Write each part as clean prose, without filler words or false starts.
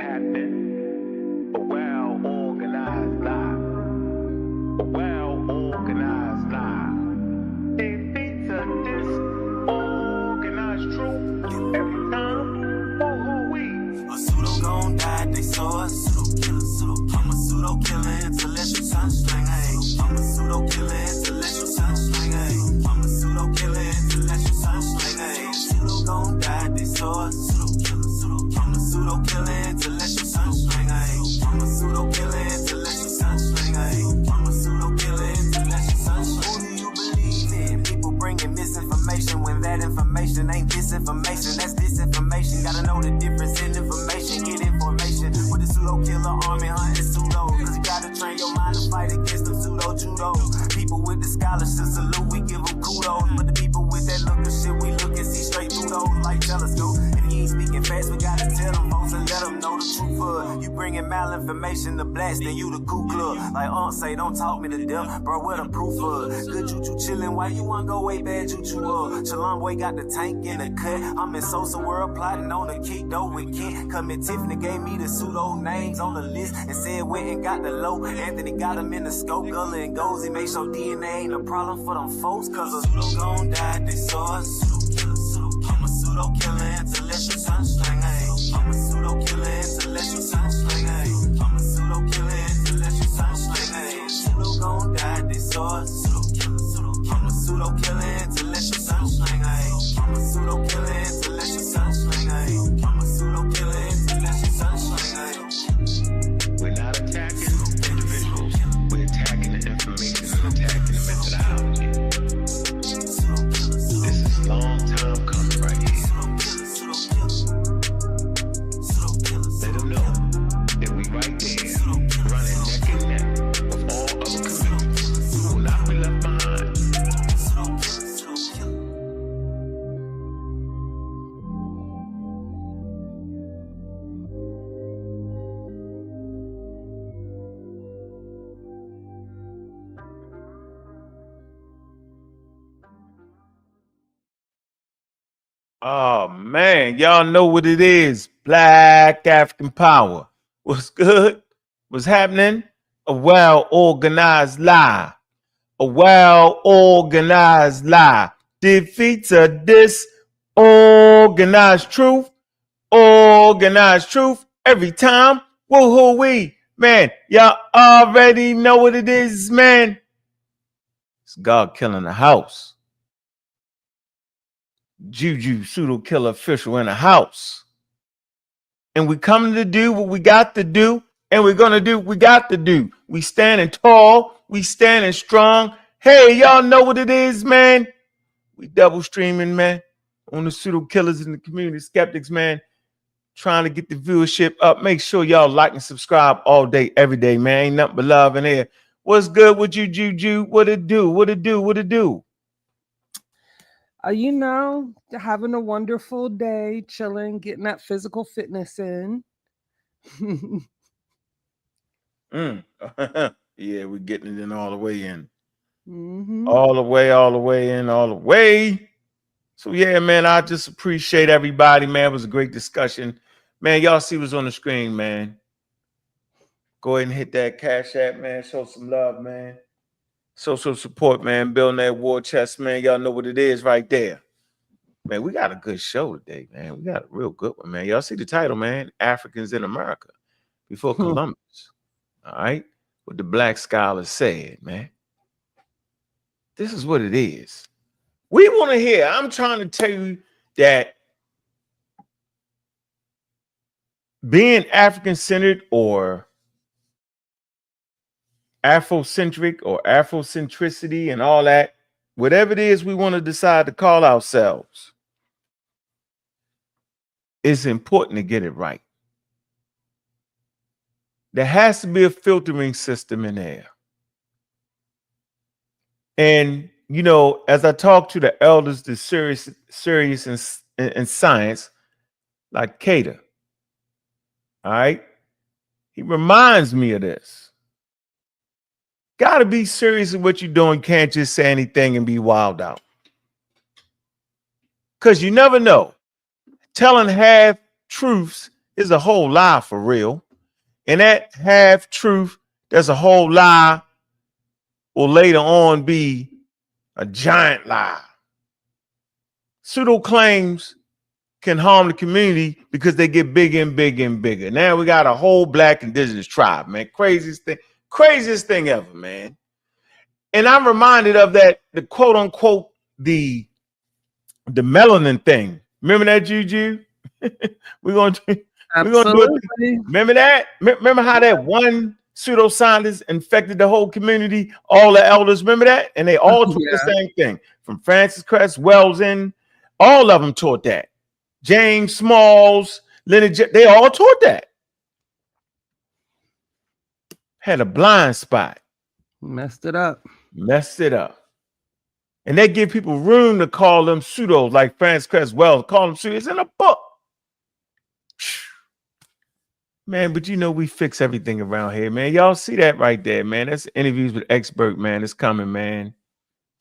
happening? A well-organized lie. A well-organized lie. Defeats a disorganized truth every time. Who we? A pseudo gon' die, they saw a pseudo killer, I'm a pseudo killer, intellectual sunstring, hey. I'm a pseudo killer, intellectual sunstring, hey. I'm a pseudo killer, intellectual sunstring, hey. Pseudo gon' die, they saw a pseudo killer, I'm a pseudo killer, intellectual sunstring, hey. I'm a pseudo killer, intellectual sunstring, hey. I'm a pseudo killer, intellectual sunstring. Who do you believe in? People bringing misinformation when that information ain't disinformation, that's disinformation. Gotta know the difference in information, get information with the pseudo killer army hunting pseudo. Cause you gotta train your mind to fight against them pseudo judo. People with the scholarship salute, we give them kudos. But the people with that look of shit, we look and see straight through those like telescope. If you ain't speaking fast, we gotta tell them folks and let them know the truth. You bringing malinformation to blast, then you the Ku Klux. Like say, don't talk me to death, bro, what the proof of? Good choo-choo chillin', why you wanna go way bad choo-choo? Shalom boy got the tank in the cut. I'm in Sosa world plotting on the kick though with Kent. Come in Tiffany gave me the pseudo names on the list and said went and got the low. Anthony got him in the scope, Gullah and Gozy make sure DNA ain't a problem for them folks. Cause a pseudo gon' die, they saw a pseudo killer, I'm a pseudo killer, intellectual sunstring, hey. I'm a pseudo killer, intellectual sunstring, hey. I'm a pseudo killer, intellectual sunstring, hey. Pseudo gon' die, they saw a pseudo killer, I'm a pseudo killer, intellectual sunstring, hey. I'm a pseudo killer, intellectual sunstring, hey. I'm a pseudo killer, intellectual sunstring, hey. We're not attacking individuals. We're attacking the information and attacking the methodology. This is a long time coming right here. Let them know that we right there, running neck and neck with all other communities. We will not be left behind. Oh man, y'all know what it is. Black African power. What's good? What's happening? A well-organized lie. A well-organized lie defeats a disorganized truth. Organized truth every time. Woo-hoo-wee. Man, y'all already know what it is, man. It's God killing the house. Juju pseudo killer official in the house. And we coming to do what we got to do, and we're gonna do what we got to do. We standing tall, we standing strong. Hey, y'all know what it is, man. We double streaming, man, on the pseudo killers and the community skeptics, man. Trying to get the viewership up. Make sure y'all like and subscribe all day, every day, man. Ain't nothing but love in here. What's good with you, Juju? What it do? What it do? What it do? You know, having a wonderful day, chilling, getting that physical fitness in. Yeah, we're getting it in all the way in. Mm-hmm. All the way in, all the way. So, yeah, man, I just appreciate everybody, man. It was a great discussion. Man, y'all see what's on the screen, man. Go ahead and hit that Cash App, man. Show some love, man. Show some support, man. Building that war chest, man. Y'all know what it is right there. Man, we got a good show today, man. We got a real good one, man. Y'all see the title, man? Africans in America before Columbus. All right? What the black scholars said, man. This is what it is. We want to hear. I'm trying to tell you that being African-centered or Afrocentric or Afrocentricity and all that, whatever it is we want to decide to call ourselves, it's important to get it right. There has to be a filtering system in there. And, you know, as I talk to the elders, the serious in science, like Cater, all right, he reminds me of this. Got to be serious in what you're doing. You can't just say anything and be wild out. Because you never know. Telling half truths is a whole lie for real. And that half truth, that's a whole lie, will later on be a giant lie. Pseudo claims can harm the community because they get bigger and bigger and bigger. Now we got a whole black indigenous tribe, man. Craziest thing ever, man. And I'm reminded of that, the quote unquote, the melanin thing. Remember that, Juju? we're gonna do it. Remember that? Remember how that one pseudoscientist infected the whole community, all the elders? Remember that? And they all taught the same thing. From Francis Cress, Wellsing, all of them taught that. James Smalls, Leonard, they all taught that. Had a blind spot. Messed it up. And they give people room to call them pseudos, like Francis Cress Wells, call them pseudos. It's in a book. Man, but you know we fix everything around here, man. Y'all see that right there, man. That's interviews with expert, man. It's coming, man.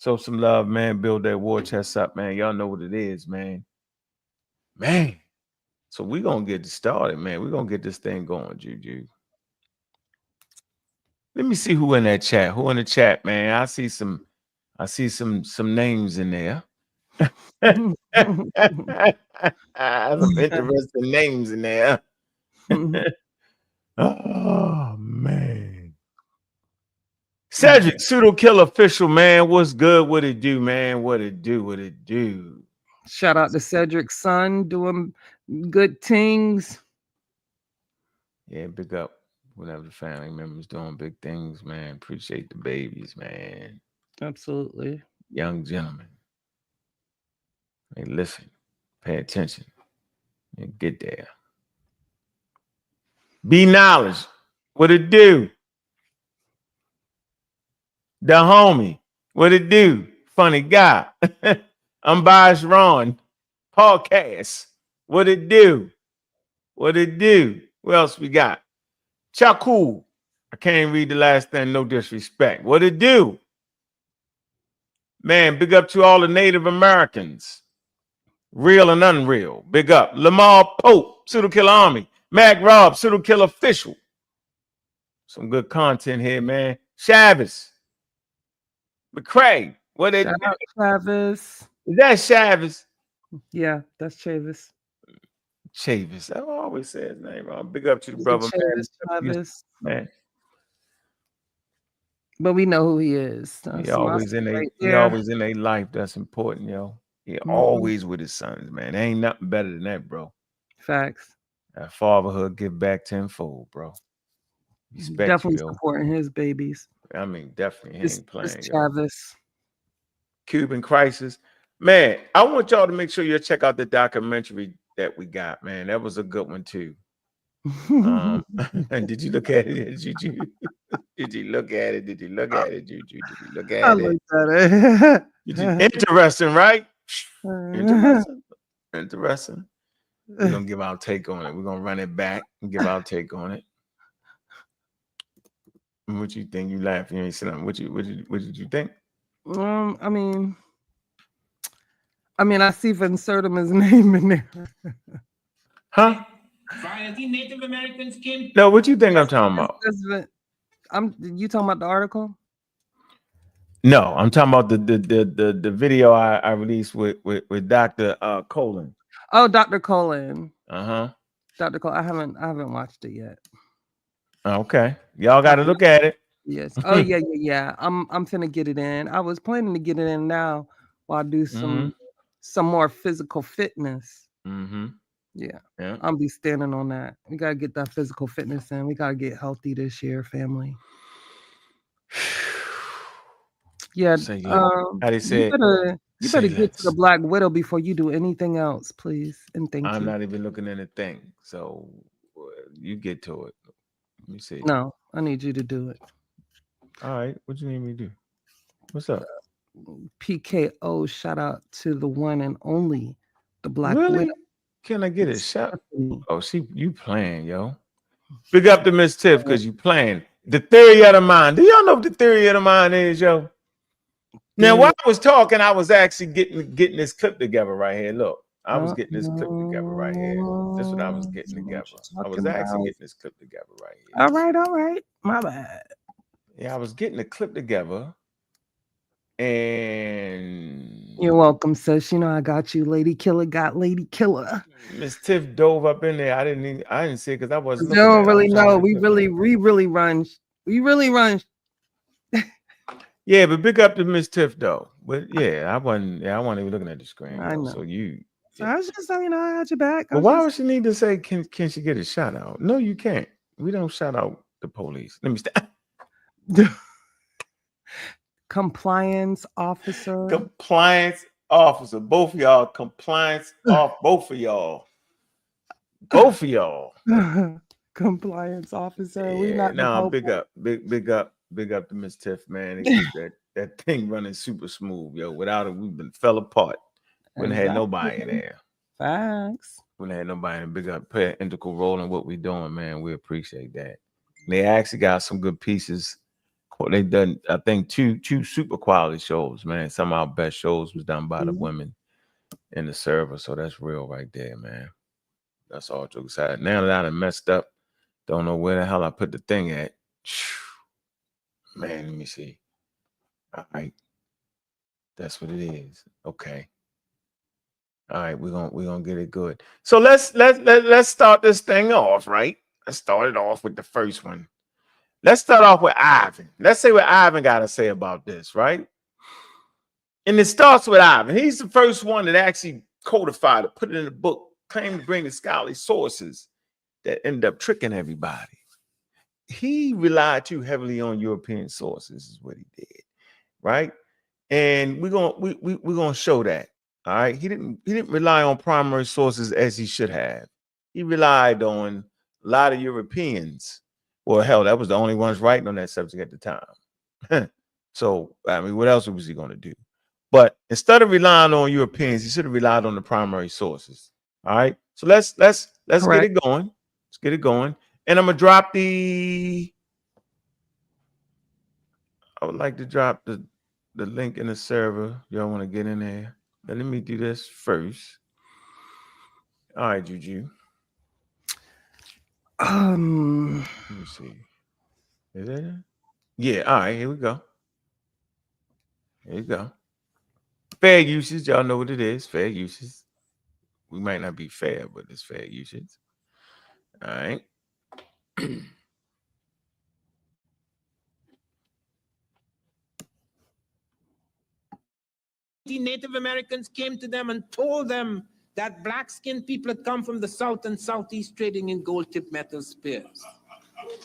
Show some love, man. Build that war chest up, man. Y'all know what it is, man. Man. So we're going to get started, man. We're going to get this thing going, Juju. Let me see who in that chat. Who in the chat, man? I see some names in there. Some interesting names in there. Oh, man. Cedric, pseudo kill official, man. What's good? What it do, man? What it do? Shout out to Cedric's son doing good things. Yeah, big up whatever the family members doing big things, man. Appreciate the babies, man. Absolutely. Young gentlemen. Hey, listen, pay attention, and get there. Be knowledge. What it do? The homie. What it do? Funny guy. Unbiased Ron. Podcast. What it do? What else we got? Chaku. I can't read the last thing, no disrespect. What it do? Man, big up to all the Native Americans. Real and unreal. Big up. Lamar Pope, Pseudo Killer Army. Mac Rob, Pseudo Killer Official. Some good content here, man. Chavis. McCray. What it do? Chavis. Is that Chavis? Yeah, that's Chavis. Chavis. I always say his name wrong. Big up to the brother, Chavis. Man. But we know who he is. He always in a life. That's important, yo. He always with his sons, man. There ain't nothing better than that, bro. Facts. That fatherhood give back tenfold, bro. Respect definitely you, supporting his babies. I mean, definitely. He ain't playing. Chavis. Cuban Crisis. Man, I want y'all to make sure you check out the documentary that we got, man. That was a good one, too. And did you look at it? Did you look at it? Did you look at it, Juju? Did you look at it? I looked at it. Interesting, right? Interesting. We're gonna give our take on it. We're gonna run it back and give our take on it. What you think? You laugh? You ain't saying nothing. What did you think? I mean, I see Vincertima's name in there. Huh? Native Americans came. No, what you think I'm talking about? You talking about the article? No, I'm talking about the video I released with Dr. Colin. Oh, Dr. Colin. Dr. Colin. I haven't watched it yet. Okay, y'all got to look at it. Yes. Oh yeah. I'm finna get it in. I was planning to get it in now while I do some more physical fitness. Yeah. I'll be standing on that. We gotta get that physical fitness in. We gotta get healthy this year, family. Yeah. How they say you better get to the Black Widow before you do anything else, please. And thank you. I'm not even looking at a thing, so you get to it. Let me see. No, I need you to do it. All right. What you need me to do? What's up? PKO. Shout out to the one and only the Black Really? Widow. Can I get a shot? Oh, you playing, yo. Big up to Miss Tiff because you playing. The theory of the mind. Do y'all know what the theory of the mind is, yo? Now, while I was talking, I was actually getting this clip together right here. Look. I was getting this clip together right here. This is what I was getting together. I was actually getting this clip together right here. All right. My bad. Yeah, I was getting the clip together. And you're welcome, sis. You know I got you. Lady Killer got Lady Killer. Miss Tiff dove up in there. I didn't see it because I wasn't looking. You don't really know. We really run. We really run. Yeah, but big up to Miss Tiff though. But yeah, I wasn't even looking at the screen. I know. So you. So I was just saying, I had your back. But why would she need to say, can she get a shout out? No, you can't. We don't shout out the police. Let me stop. Compliance officer. Compliance officer. Both of y'all. Compliance off. Both of y'all. Both of y'all. Compliance officer. Yeah, we not. No, big up to Miss Tiff, man. They keep that thing running super smooth, yo. Without it, we've been fell apart. Wouldn't have had nobody in there. Facts. Wouldn't have had nobody in a big up, play an integral role in what we're doing, man. We appreciate that. And they actually got some good pieces. They done, I think, two super quality shows, man. Some of our best shows was done by the women in the server, so that's real right there, man. That's all jokes aside. Now that I done messed up, don't know where the hell I put the thing at. Man, let me see. All right, that's what it is. Okay. All right, we're gonna get it good. So let's start this thing off, right? Let's start it off with the first one. Let's start off with Ivan. Let's see what Ivan got to say about this, right? And it starts with Ivan. He's the first one that actually codified it, put it in the book, claimed to bring the scholarly sources that ended up tricking everybody. He relied too heavily on European sources, is what he did, right? And we're gonna show that. All right. He didn't rely on primary sources as he should have. He relied on a lot of Europeans. Well, hell, that was the only ones writing on that subject at the time. So, I mean, what else was he going to do? But instead of relying on Europeans, he should have relied on the primary sources. All right. So let's get it going. Let's get it going. And I'm gonna drop I would like to drop the link in the server. Y'all want to get in there? Now, let me do this first. All right, Juju. Let me see. Is that it? Yeah. All right. Here we go. Here you go. Fair usage. Y'all know what it is. Fair usage. We might not be fair, but it's fair usage. All right. Native Americans came to them and told them that black-skinned people had come from the south and southeast trading in gold-tipped metal spears.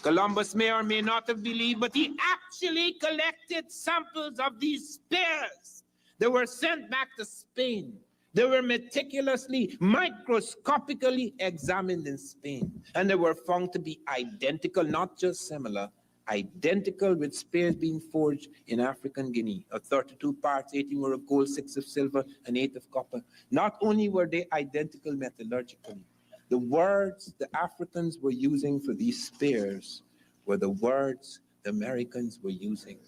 Columbus may or may not have believed, but he actually collected samples of these spears. They were sent back to Spain. They were meticulously, microscopically examined in Spain, and they were found to be identical, not just similar, identical with spears being forged in African Guinea, of 32 parts, 18 were of gold, 6 of silver, and 8 of copper. Not only were they identical metallurgically, the words the Africans were using for these spears were the words the Americans were using.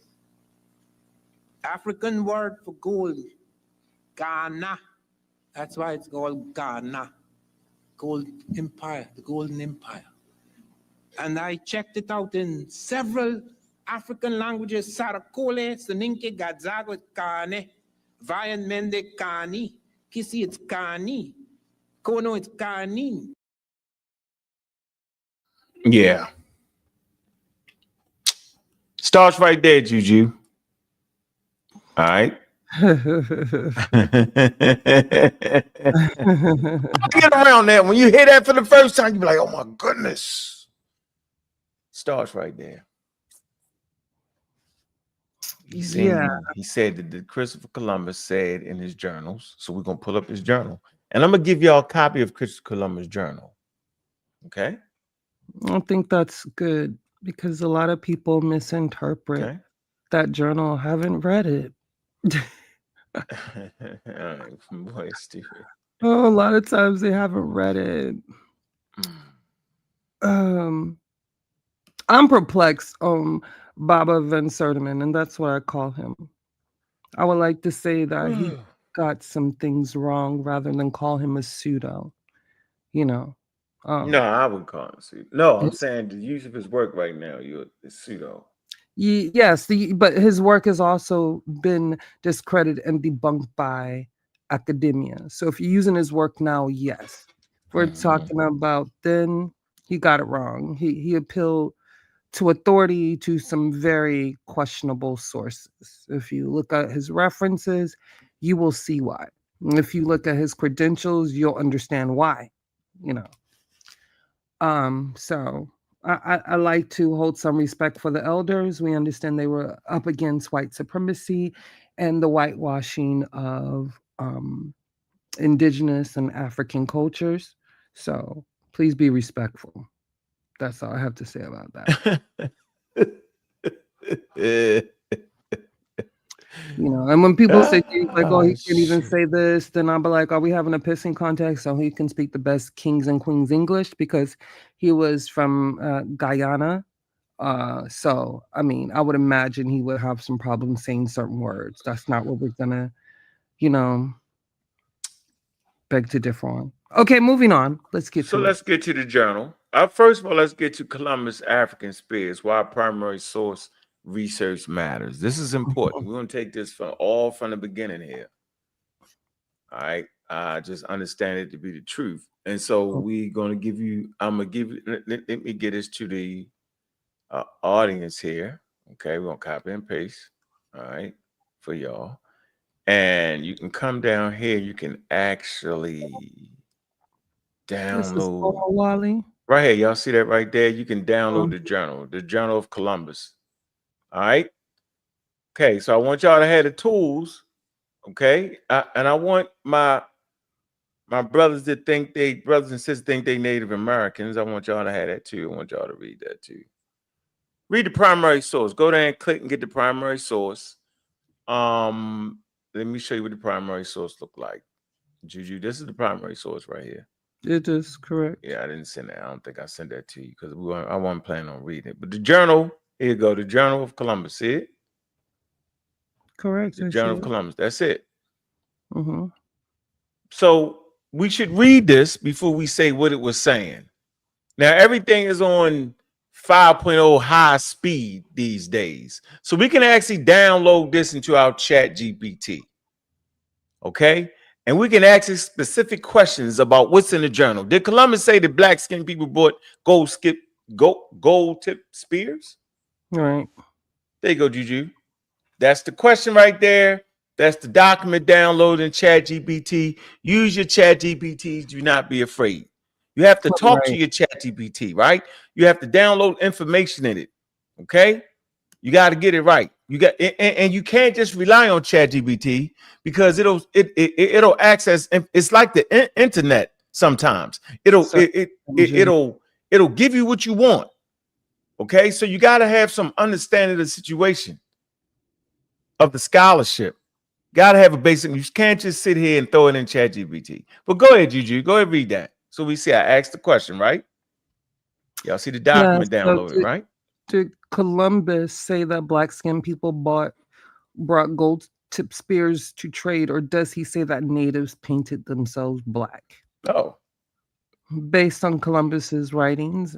African word for gold, Ghana. That's why it's called Ghana. Gold Empire, the Golden Empire. And I checked it out in several African languages: Sarakole, Soninke, Gadzago, Kane, Vayan Mende, Kani, Kisi, it's Kani, Kono, it's Kani. Yeah. Starts right there, Juju. All right. Get around that. When you hear that for the first time, you be like, oh my goodness. Starts right there. He said that Christopher Columbus said in his journals. So we're going to pull up his journal. And I'm going to give y'all a copy of Christopher Columbus' journal. Okay? I think that's good because a lot of people misinterpret that journal. Haven't read it. Boy, stupid. Oh, a lot of times they haven't read it. I'm perplexed on Baba Van Sertiman, and that's what I call him. I would like to say that he got some things wrong rather than call him a pseudo, you know. No, I would call him pseudo. No, I'm saying the use of his work right now, you're a pseudo. Yes, but his work has also been discredited and debunked by academia. So if you're using his work now, yes. If we're talking about then, he got it wrong. He appealed to authority to some very questionable sources. If you look at his references, you will see why. And if you look at his credentials, you'll understand why. You know. So I like to hold some respect for the elders. We understand they were up against white supremacy and the whitewashing of indigenous and African cultures. So please be respectful. That's all I have to say about that. You know, and when people say things like, "Oh, he can't even say this," then I'll be like, "Are we having a pissing contest so he can speak the best kings and queens English?" Because he was from Guyana. So I mean, I would imagine he would have some problems saying certain words. That's not what we're gonna, you know, beg to differ on. Okay, moving on. Let's get to let's get to the journal. First of all, let's get to Columbus African Spears, why primary source research matters. This is important. We're going to take this from the beginning here. All right. I just understand it to be the truth. And so we're going to give you, I'm going to give you, let me get this to the audience here. Okay. We're going to copy and paste. All right. For y'all. And you can come down here. You can actually download. Wally. Right here. Y'all see that right there? You can download the Journal of Columbus. All right. Okay. So I want y'all to have the tools. Okay. And I want my brothers and sisters think they Native Americans. I want y'all to have that too. I want y'all to read that too. Read the primary source. Go there and click and get the primary source. Let me show you what the primary source look like. Juju, this is the primary source right here. It is correct. Yeah, I didn't send that. I don't think I sent that to you because I wasn't planning on reading it. But the journal, here you go. The Journal of Columbus. See it? Correct. The Journal of Columbus. That's it. Mm-hmm. So we should read this before we say what it was saying. Now, everything is on 5.0 high speed these days. So we can actually download this into our chat GPT. Okay? And we can ask it specific questions about what's in the journal. Did Columbus say that black skinned people bought gold tip spears? All right. There you go, Juju. That's the question right there. That's the document download in chat GPT. Use your chat GPT. Do not be afraid. You have to talk to your chat GPT, right? You have to download information in it. Okay? You got to get it right. You got and you can't just rely on chat GPT because it'll access. It's like the internet sometimes. It'll give you what you want. Okay? So you got to have some understanding of the situation, of the scholarship. Got to have a basic. You can't just sit here and throw it in chat GPT. But go ahead, Juju. Go ahead and read that. So we see I asked the question, right? Y'all see the document downloaded, right? Did Columbus say that black skinned people brought gold tip spears to trade, or does he say that natives painted themselves black? Oh. Based on Columbus's writings,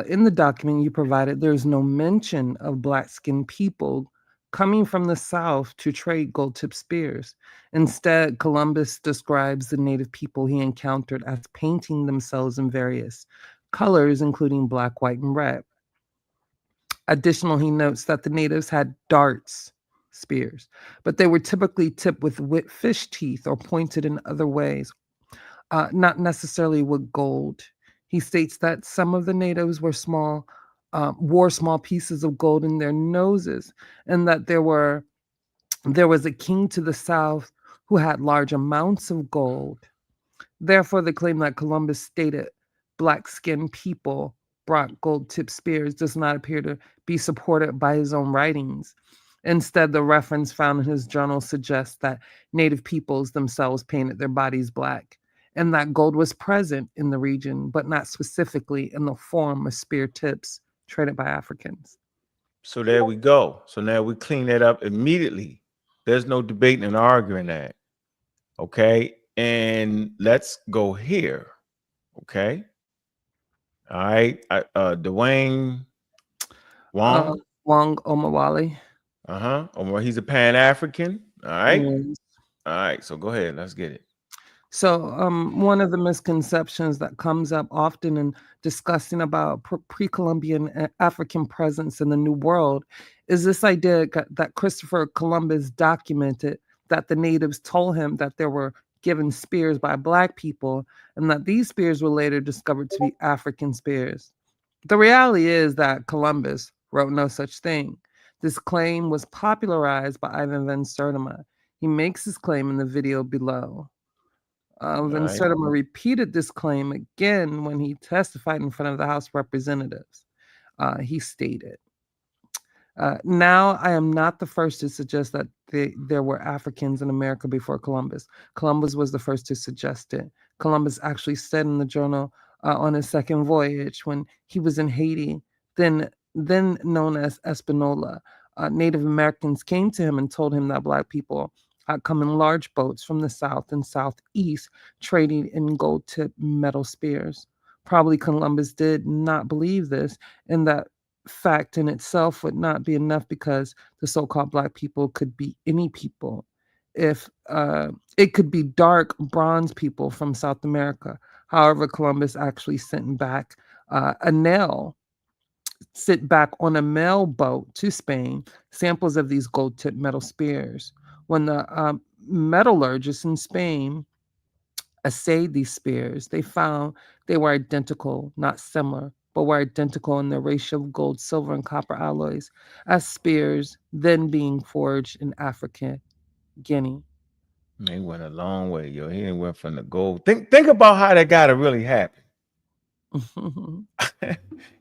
in the document you provided, there's no mention of black skinned people coming from the South to trade gold tip spears. Instead, Columbus describes the native people he encountered as painting themselves in various colors, including black, white, and red. Additionally, he notes that the natives had darts, spears, but they were typically tipped with fish teeth or pointed in other ways, not necessarily with gold. He states that some of the natives wore small pieces of gold in their noses, and that there was a king to the south who had large amounts of gold. Therefore, the claim that Columbus stated black-skinned people brought gold-tipped spears does not appear to be supported by his own writings. Instead, the reference found in his journal suggests that native peoples themselves painted their bodies black, and that gold was present in the region, but not specifically in the form of spear tips traded by Africans. So there we go. So now we clean that up immediately. There's no debating and arguing that. Okay, and let's go here. Okay, all right. Dwayne Wong. Wong Omawale. Or he's a Pan African. All right, Yes. all right. So go ahead. Let's get it. So, one of the misconceptions that comes up often in discussing about pre-Columbian African presence in the New World is this idea that Christopher Columbus documented that the natives told him that there were given spears by Black people and that these spears were later discovered to be African spears. The reality is that Columbus wrote no such thing. This claim was popularized by Ivan Van Sertima. He makes his claim in the video below. All Van right. Sertima repeated this claim again when he testified in front of the House of Representatives. He stated, now, I am not the first to suggest that there were Africans in America before Columbus. Columbus was the first to suggest it. Columbus actually said in the journal on his second voyage when he was in Haiti, then known as Espanola, Native Americans came to him and told him that Black people come in large boats from the south and southeast, trading in gold-tipped metal spears. Probably Columbus did not believe this, and that fact in itself would not be enough because the so-called Black people could be any people. If it could be dark bronze people from South America. However, Columbus actually sent back sit back on a mail boat to Spain samples of these gold-tipped metal spears. When the metallurgists in Spain assayed these spears, they found they were identical, not similar, but were identical in the ratio of gold, silver, and copper alloys as spears then being forged in Africa, Guinea. He went a long way, yo. He didn't went from the gold. Think about how that got to really happen.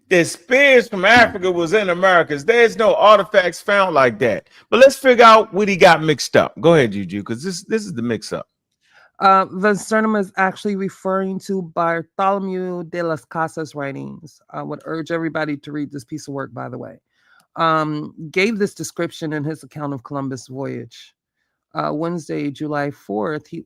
The spears from Africa was in Americas. There's no artifacts found like that. But let's figure out what he got mixed up. Go ahead, Juju, because this is the mix up. Van Sertima is actually referring to Bartholomew de las Casas writings. I would urge everybody to read this piece of work, by the way. Gave this description in his account of Columbus' voyage. Wednesday, July 4th, he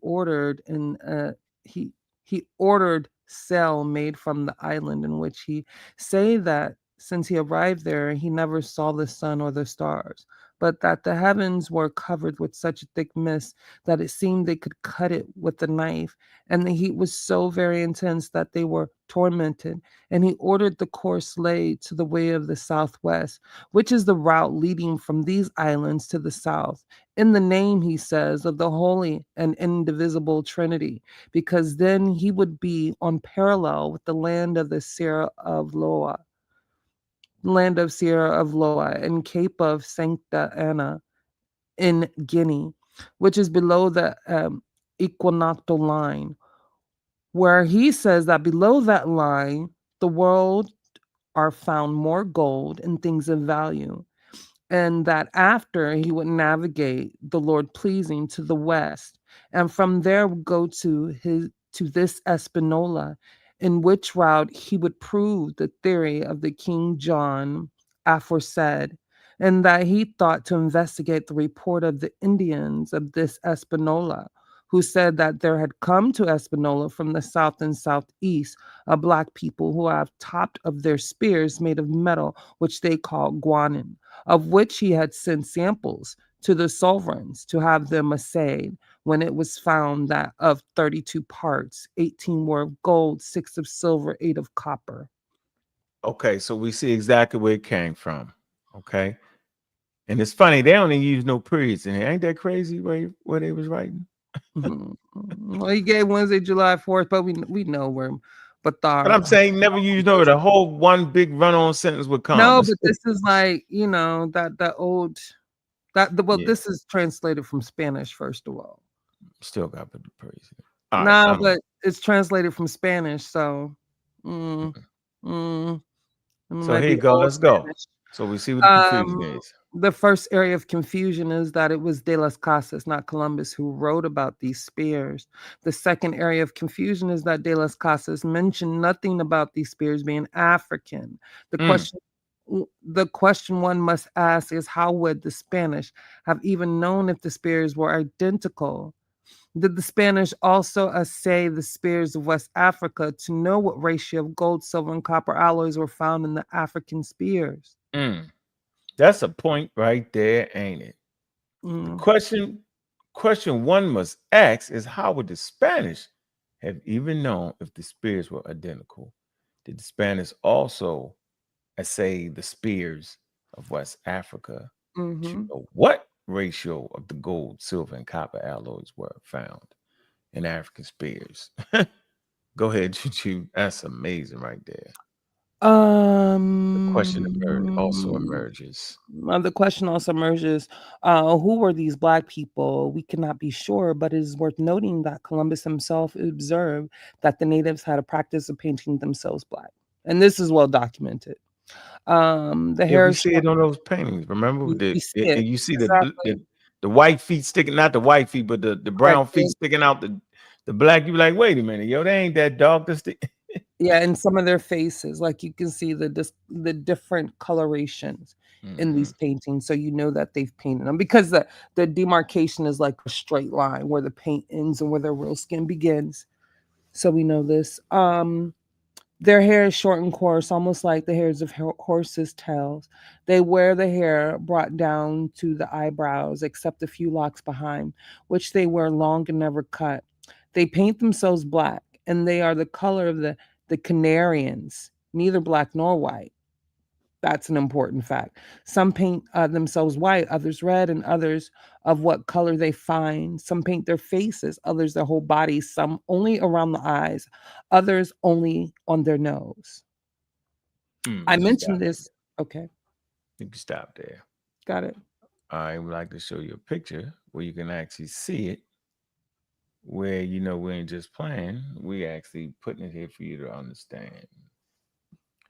ordered sail made from the island, in which he say that since he arrived there, he never saw the sun or the stars, but that the heavens were covered with such a thick mist that it seemed they could cut it with a knife, and the heat was so very intense that they were tormented. And he ordered the course laid to the way of the southwest, which is the route leading from these islands to the south, in the name, he says, of the holy and indivisible Trinity, because then he would be on parallel with the land of the Sierra of Loa, and Cape of Sancta Ana in Guinea, which is below the equinoctial line, where he says that below that line, the world are found more gold and things of value, and that after he would navigate the Lord pleasing to the west, and from there would go to this Espanola, in which route he would prove the theory of the King John aforesaid, and that he thought to investigate the report of the Indians of this Espanola, who said that there had come to Espanola from the south and southeast a Black people who have topped of their spears made of metal, which they call guanin, of which he had sent samples to the sovereigns to have them assayed, when it was found that of 32 parts, 18 were of gold, 6 of silver, 8 of copper. Okay, so we see exactly where it came from. Okay. And it's funny, they don't even use no periods in here. Ain't that crazy where they was writing? Well, he gave Wednesday, July 4th, but we know where. But I'm saying never use the whole one big run-on sentence would come. No, but this is like, that old this is translated from Spanish, first of all. Still got the praise. No, but it's translated from Spanish, so so here you go. Let's go. So we see what the confusion is. The first area of confusion is that it was de las Casas, not Columbus, who wrote about these spears. The second area of confusion is that de las Casas mentioned nothing about these spears being African. The question one must ask is, how would the Spanish have even known if the spears were identical? Did the Spanish also assay the spears of West Africa to know what ratio of gold, silver, and copper alloys were found in the African spears? That's a point right there, ain't it? The question one must ask is, how would the Spanish have even known if the spears were identical? Did the Spanish also assay the spears of West Africa to know what ratio of the gold, silver, and copper alloys were found in African spears? Go ahead, Choo. That's amazing right there. The question also emerges. The question also emerges, who were these Black people? We cannot be sure, but it is worth noting that Columbus himself observed that the natives had a practice of painting themselves Black. And this is well documented. The hair we see it on those paintings. Remember, we see it. you see Exactly. the white feet sticking, not the white feet, but the brown feet sticking out the black. You be like, wait a minute, yo, they ain't that dog. Yeah, in some of their faces, like you can see the different colorations in these paintings, so you know that they've painted them, because the demarcation is like a straight line where the paint ends and where their real skin begins. So we know this. Their hair is short and coarse, almost like the hairs of horses' tails. They wear the hair brought down to the eyebrows, except a few locks behind, which they wear long and never cut. They paint themselves Black, and they are the color of the Canarians, neither Black nor white. That's an important fact. Some paint themselves white, others red, and others of what color they find. Some paint their faces, others their whole bodies, some only around the eyes, others only on their nose. I mentioned this. Okay. You can stop there. Got it. I would like to show you a picture where you can actually see it, where, you know, we ain't just playing. We actually putting it here for you to understand.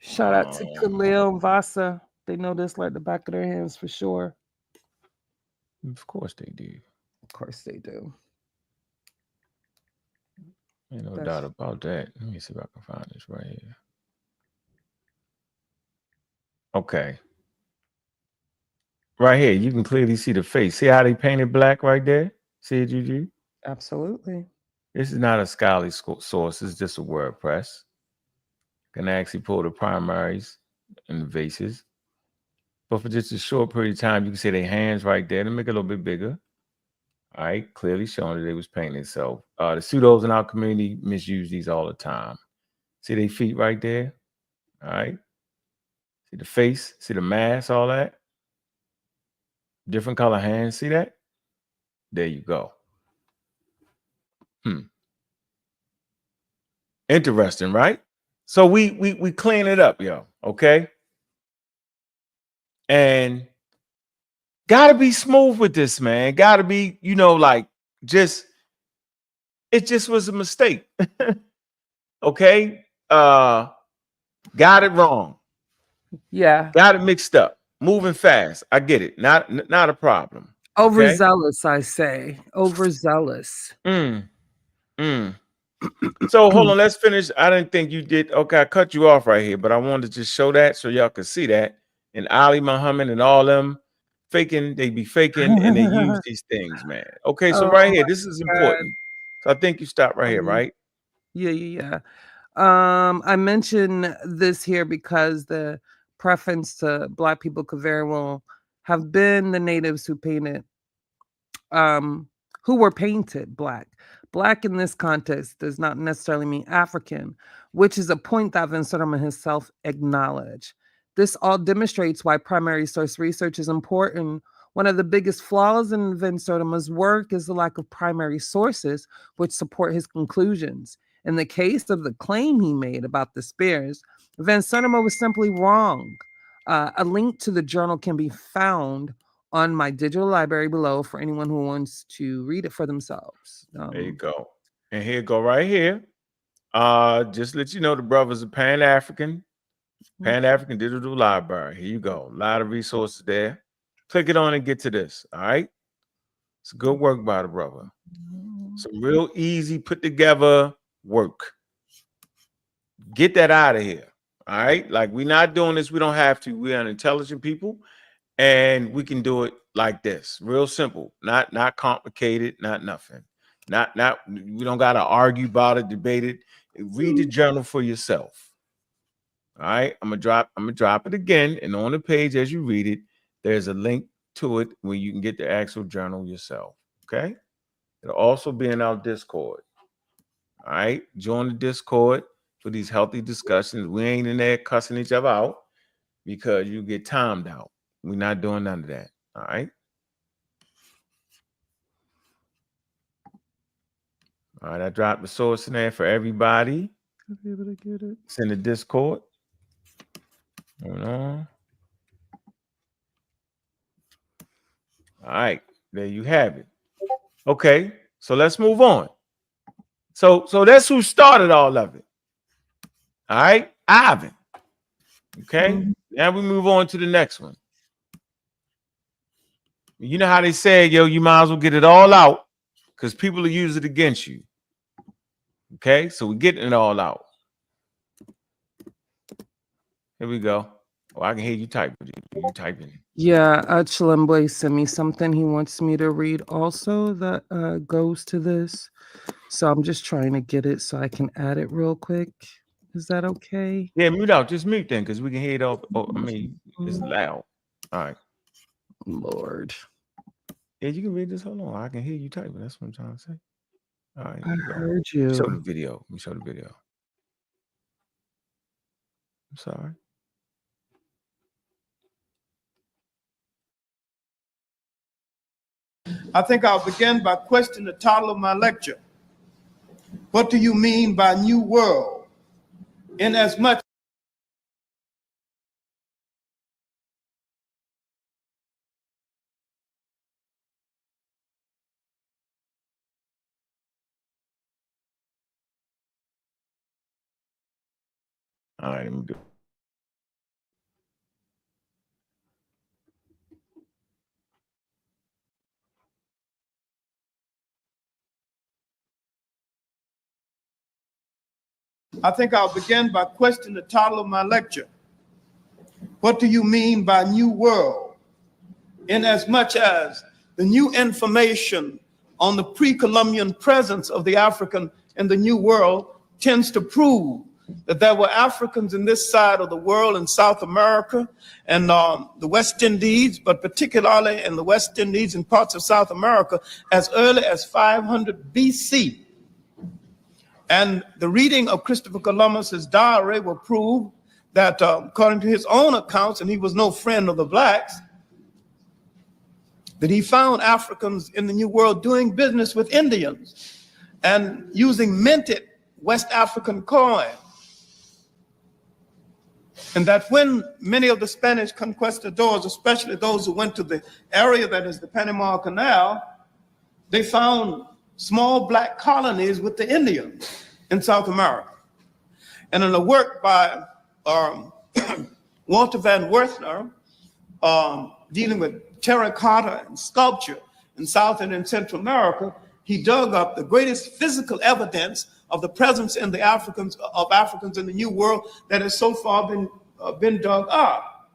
Shout out to Khalil and Vasa. They know this like the back of their hands for sure. Of course they do. Of course they do. Ain't no doubt about that. Let me see if I can find this right here. Okay. Right here, you can clearly see the face. See how they painted Black right there? See it, Juju? Absolutely. This is not a scholarly source. It's just a WordPress. Can actually pull the primaries and the vases. But for just a short period of time, you can see their hands right there. Let me make it a little bit bigger. All right, clearly showing that they was painting itself. The pseudos in our community misuse these all the time. See their feet right there? All right. See the face? See the mask, all that? Different color hands, see that? There you go. Interesting, right? So we clean it up, yo, okay? And gotta be smooth with this, man. Gotta be, you know, like, it just was a mistake. Okay? Got it wrong. Yeah. Got it mixed up. Moving fast. I get it. Not a problem. Overzealous, I say. Overzealous. So hold on, let's finish. I didn't think you did. Okay, I cut you off right here, but I wanted to just show that so y'all could see that. And Ali Muhammad and all them faking, they be faking and they use these things, man. Okay, so right here, this is important. So I think you stop right here, right? Yeah. I mention this here because the preference to Black people could very well have been the natives who painted, who were painted Black. Black in this context does not necessarily mean African, which is a point that Van Sertima himself acknowledged. This all demonstrates why primary source research is important. One of the biggest flaws in Van Sertima's work is the lack of primary sources which support his conclusions. In the case of the claim he made about the spears, Van Sertima was simply wrong. A link to the journal can be found on my digital library below for anyone who wants to read it for themselves. There you go. And here go right here. Just let you know the brother's a Pan-African Digital Library. Here you go. A lot of resources there. Click it on and get to this. All right. It's good work by the brother. Some real easy put together work. Get that out of here. All right. Like, we're not doing this. We don't have to. We are intelligent people. And we can do it like this. Real simple. Not complicated. Not nothing. Not we don't gotta argue about it, debate it. Read the journal for yourself. All right, I'm gonna drop it again, and on the page as you read it, there's a link to it where you can get the actual journal yourself. Okay, it'll also be in our Discord. All right, join the Discord for these healthy discussions. We ain't in there cussing each other out because you get timed out. We're not doing none of that. All right. All right, I dropped the source in there for everybody. Be able to get it. It's in the Discord. Hold on. All right, there you have it. Okay, so let's move on. So that's who started all of it. All right, Ivan. Okay, now we move on to the next one. You know how they say, yo, you might as well get it all out because people will use it against you. Okay, so we're getting it all out. Here we go. Oh, I can hear you typing. You typing. Yeah, Chilemboy sent me something he wants me to read also that goes to this. So I'm just trying to get it so I can add it real quick. Is that okay? Yeah, mute out. Just mute then because we can hear it all. Oh, I mean, it's loud. All right. Lord. Yeah, you can read this. Hold on. I can hear you typing. That's what I'm trying to say. All right. I heard you. Show the video. Let me show the video. I'm sorry. I think I'll begin by questioning the title of my lecture. What do you mean by New World? Inasmuch All right, let me do it. I think I'll begin by questioning the title of my lecture. What do you mean by New World? Inasmuch as the new information on the pre-Columbian presence of the African in the New World tends to prove that there were Africans in this side of the world in South America and the West Indies, but particularly in the West Indies and parts of South America as early as 500 BC. And the reading of Christopher Columbus's diary will prove that according to his own accounts, and he was no friend of the blacks, that he found Africans in the New World doing business with Indians and using minted West African coin. And that when many of the Spanish conquistadors, especially those who went to the area that is the Panama Canal, they found small black colonies with the Indians in South America. And in a work by Walter Van Werthner, dealing with terracotta and sculpture in South and in Central America, he dug up the greatest physical evidence of the presence in the Africans in the New World that has so far been dug up.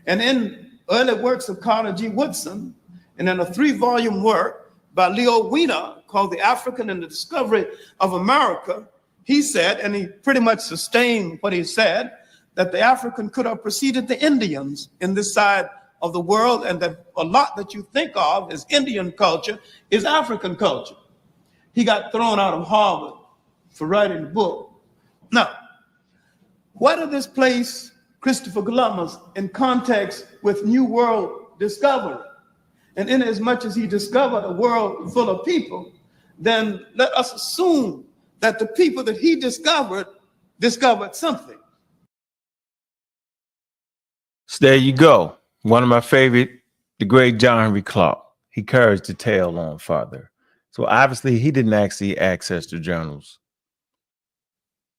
And in early works of Carter G. Woodson, and in a 3-volume work by Leo Wiener called The African and the Discovery of America, he said, and he pretty much sustained what he said, that the African could have preceded the Indians in this side of the world, and that a lot that you think of as Indian culture is African culture. He got thrown out of Harvard for writing the book. Now, why did this place Christopher Columbus in context with New World discovery? And in as much as he discovered a world full of people, then let us assume that the people that he discovered something. So there you go. One of my favorite, the great John Henrik Clarke. He carries the tale on further. So obviously he didn't actually access the journals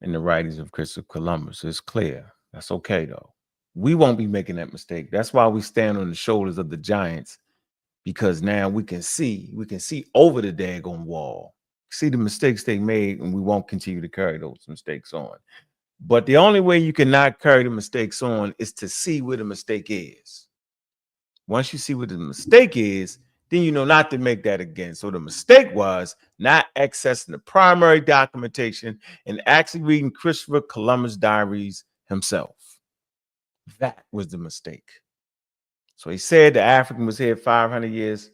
and the writings of Christopher Columbus. It's clear. That's okay though. We won't be making that mistake. That's why we stand on the shoulders of the giants, because now we can see over the daggone wall, see the mistakes they made, and we won't continue to carry those mistakes on. But the only way you cannot carry the mistakes on is to see where the mistake is. Once you see what the mistake is, then you know not to make that again. So the mistake was not accessing the primary documentation and actually reading Christopher Columbus' diaries himself. That was the mistake. So he said the African was here 500 years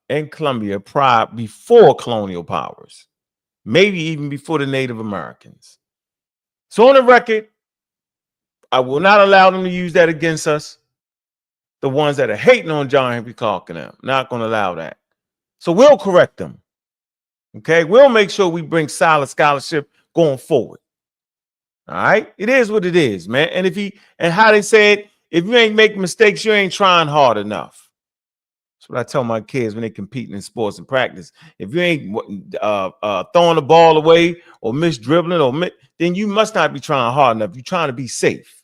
in Colombia prior before colonial powers, maybe even before the Native Americans. So on the record, I will not allow them to use that against us. The ones that are hating on John Henrik Clarke and them, not going to allow that. So we'll correct them. Okay, we'll make sure we bring solid scholarship going forward. All right, it is what it is, man. And how they said, if you ain't making mistakes, you ain't trying hard enough. That's what I tell my kids when they competing in sports and practice. If you ain't throwing the ball away or miss dribbling, then you must not be trying hard enough. You're trying to be safe.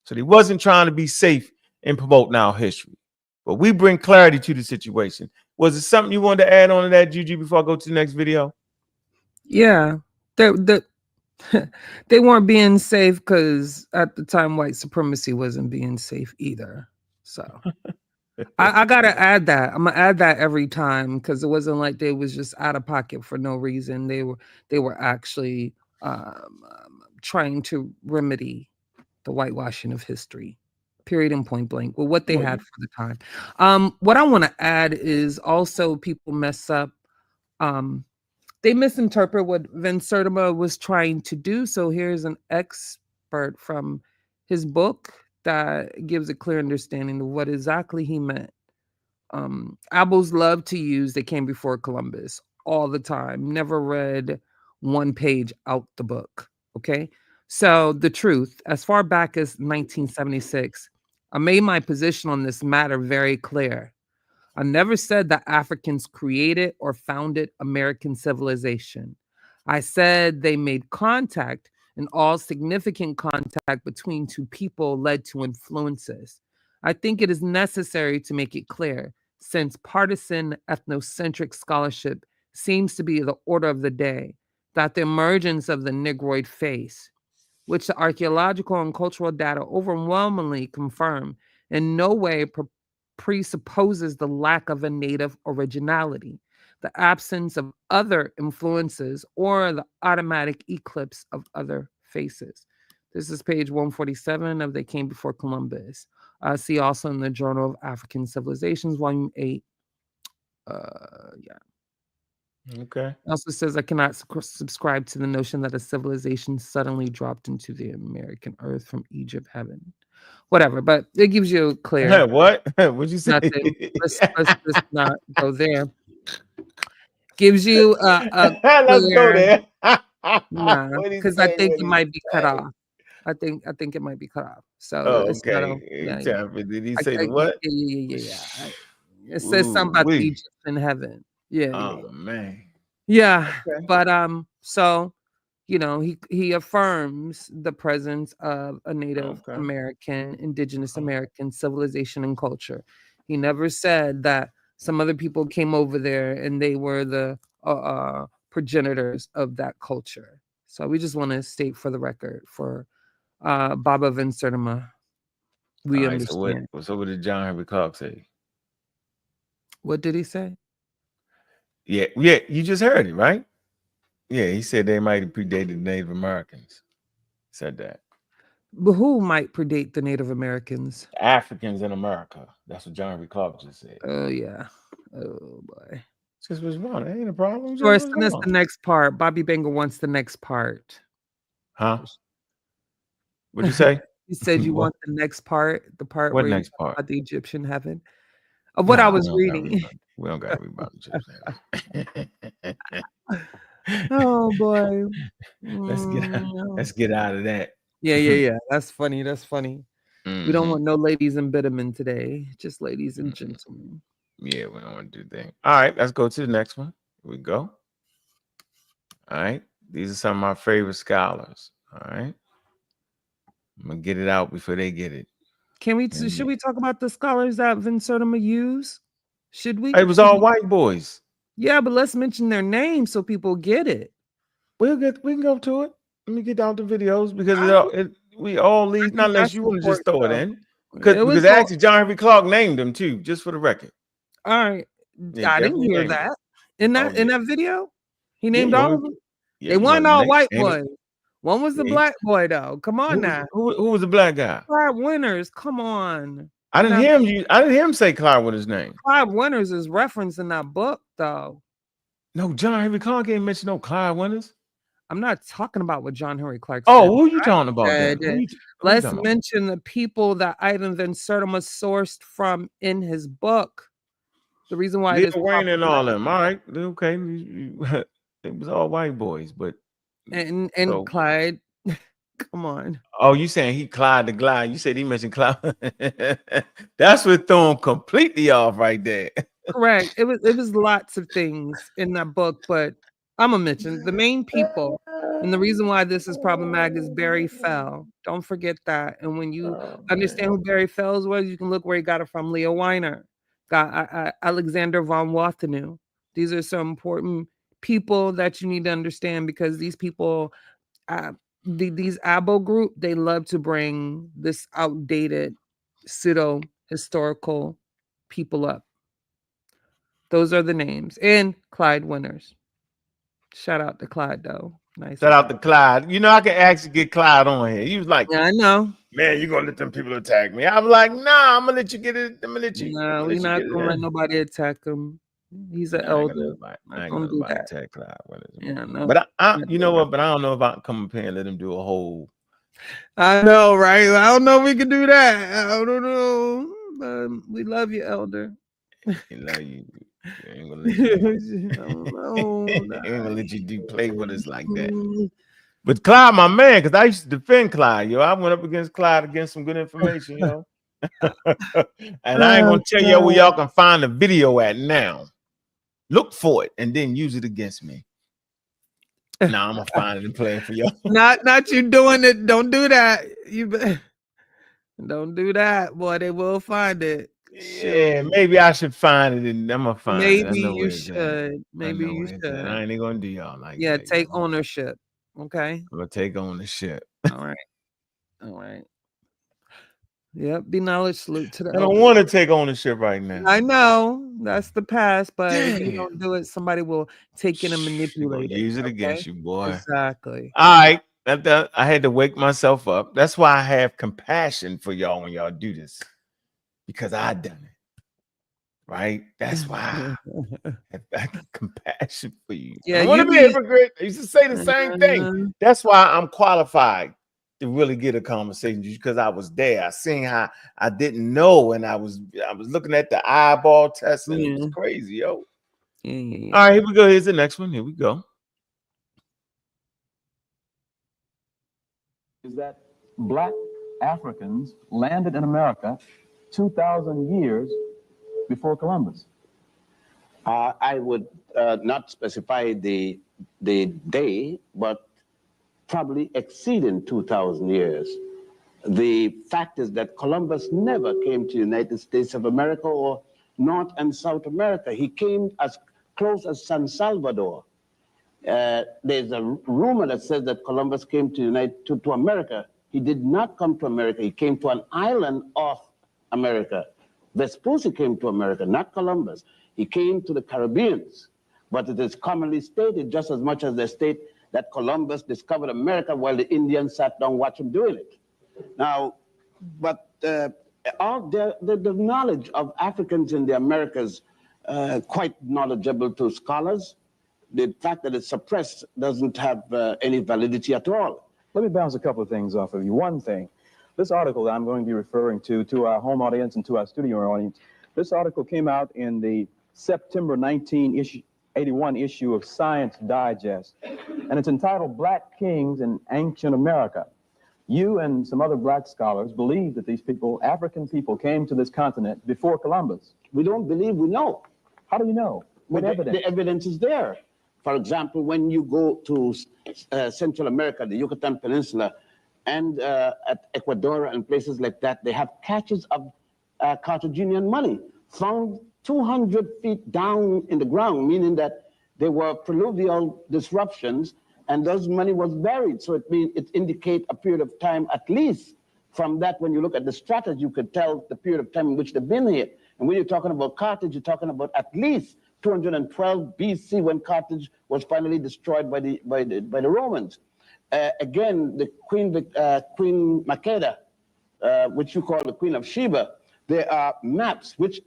So they wasn't trying to be safe in promoting our history. But we bring clarity to the situation. Was it something you wanted to add on to that, Juju, before I go to the next video? Yeah. They weren't being safe because at the time white supremacy wasn't being safe either. So I gotta add that. I'm gonna add that every time because it wasn't like they was just out of pocket for no reason. They were actually trying to remedy the whitewashing of history, period and point blank, with what they had for the time. What I want to add is also people mess up. They misinterpret what Van Sertima was trying to do. So here's an expert from his book that gives a clear understanding of what exactly he meant. Abels love to use "They Came Before Columbus" all the time. Never read one page out the book. Okay. So the truth, as far back as 1976, I made my position on this matter very clear. I never said that Africans created or founded American civilization. I said they made contact, and all significant contact between two people led to influences. I think it is necessary to make it clear, since partisan ethnocentric scholarship seems to be the order of the day, that the emergence of the Negroid face, which the archaeological and cultural data overwhelmingly confirm, in no way presupposes the lack of a native originality, the absence of other influences, or the automatic eclipse of other faces. This is page 147 of They Came Before Columbus. See also in the Journal of African Civilizations, volume 8. Okay. It also says I cannot subscribe to the notion that a civilization suddenly dropped into the American earth from Egypt heaven. Whatever, but it gives you a clear. What? What'd you say? Nothing. Let's not go there. Gives you a let's go there. Nah, because I think it might be cut off. I think it might be cut off. So it's not Did he say the what? Yeah. It says something about the Egyptian heaven. Yeah. Man. Yeah. Okay. But so he affirms the presence of a Native American, indigenous American civilization and culture. He never said that some other people came over there and they were the progenitors of that culture. So we just want to state for the record for Baba Van Sertima. We understand. So what did John Henrik Clarke say? What did he say? Yeah, you just heard it, right? Yeah, he said they might have predated Native Americans. Said that. But who might predate the Native Americans? Africans in America. That's what John Henrik Clarke just said. Oh, yeah. Oh, boy. Just what's wrong? That ain't a problem. First, that's the next part. Bobby Banger wants the next part. Huh? What'd you say? You said you want the next part, the part what where next you part? About the Egyptian heaven. Of what I was reading. We don't got to read about Egyptian heaven. Oh boy. Let's get out of that. Yeah. That's funny. We don't want no ladies and bittermen today. Just ladies and gentlemen. Yeah, we don't want to do that. All right, let's go to the next one. Here we go. All right. These are some of my favorite scholars. All right. I'm gonna get it out before they get it. Should we talk about the scholars that Van Sertima used? Should we? It was all white boys. Yeah, but let's mention their names so people get it. We can go to it. Let me get out the videos because we all leave, not unless you want to just throw it in. Because actually John Henrik Clarke named them too, just for the record. All right. Yeah, I didn't definitely hear named him. that. In Oh, that in yeah. that video, he Yeah, named all of them. yeah, They weren't all white name it. boys. One was the Yeah, black boy though. Come on now. who was the black guy? Clyde Winters. Come on. I didn't hear him say Clarke with his name. Clyde Winters is referenced in that book though. No, John Henrik Clarke ain't mentioned no Clyde Winters. I'm not talking about what John Henrik Clarke said. Oh, who you talking about then? Let's mention the people that Ivan Van Sertima sourced from in his book. The reason why Lil Wayne and all them. All right, okay. It was all white boys, but and Clyde. Come on. Oh, you saying he Clyde the Glide? You said he mentioned Clyde. That's what threw him completely off right there. Correct. It was lots of things in that book, but I'm gonna mention the main people. And the reason why this is problematic is Barry Fell. Don't forget that. And when you understand who Barry Fells was, you can look where he got it from. Leo Weiner, got Alexander von Wathenu. These are some important people that you need to understand because these people, these ABO group, they love to bring this outdated pseudo historical people up. Those are the names. And Clyde Winters. Shout out to Clyde, though. Nice. Shout out to Clyde. You know, I could actually get Clyde on here. He was like, yeah, I know. Man, you're going to let them people attack me. I was like, nah, I'm going to let you get it. I'm going to let you. No, we're not going to let nobody attack him. He's an elder. I ain't going to attack Clyde Winters. Yeah, no. But you know what? But I don't know if I can come up here and let him do a whole. I know, right? I don't know if we can do that. I don't know. But we love you, elder. We love you. Ain't gonna let you, ain't gonna let you play with us like that. But Clyde, my man, because I used to defend Clyde, yo. I went up against Clyde against some good information, yo. And I ain't gonna tell you where y'all can find the video at now. Look for it and then use it against me. Nah, I'm gonna find it and play it for y'all. Not you doing it. Don't do that. Don't do that, boy. They will find it. Yeah, maybe I should find it and I'm gonna find it. Maybe you should. Maybe you should. I ain't gonna do y'all like that. Yeah, take ownership. Okay. I'm gonna take ownership. All right. Yep. Be knowledge. Salute to the. I don't want to take ownership right now. I know that's the past, but if you don't do it, somebody will take it and manipulate it. Use it against you, boy. Exactly. All right. I had to wake myself up. That's why I have compassion for y'all when y'all do this. Because I done it, right? That's why I have compassion for you. Yeah, I want to be a hypocrite. I used to say the same thing. That's why I'm qualified to really get a conversation because I was there. I seen how I didn't know, and I was looking at the eyeball test, and it was crazy, yo. Yeah. All right, here we go. Here's the next one. Here we go. Is that Black Africans landed in America 2,000 years before Columbus? I would not specify the day, but probably exceeding 2,000 years. The fact is that Columbus never came to the United States of America or North and South America. He came as close as San Salvador. There's a rumor that says that Columbus came to America. He did not come to America. He came to an island off America. Vespucci came to America, not Columbus. He came to the Caribbeans. But it is commonly stated, just as much as they state that Columbus discovered America while the Indians sat down watching him doing it. Now, but the knowledge of Africans in the Americas quite knowledgeable to scholars. The fact that it's suppressed doesn't have any validity at all. Let me bounce a couple of things off of you. One thing, this article that I'm going to be referring to our home audience and to our studio audience, this article came out in the September 1981 issue of Science Digest, and it's entitled Black Kings in Ancient America. You and some other black scholars believe that these people, African people, came to this continent before Columbus. We don't believe, we know. How do you know? What evidence? The evidence is there. For example, when you go to Central America, the Yucatan Peninsula, and at Ecuador and places like that, they have caches of Carthaginian money found 200 feet down in the ground, meaning that there were pluvial disruptions and those money was buried. So it indicates a period of time, at least from that, when you look at the strategy, you could tell the period of time in which they've been here. And when you're talking about Carthage, you're talking about at least 212 BC when Carthage was finally destroyed by the Romans. Again, the Queen Makeda, which you call the Queen of Sheba, there are maps which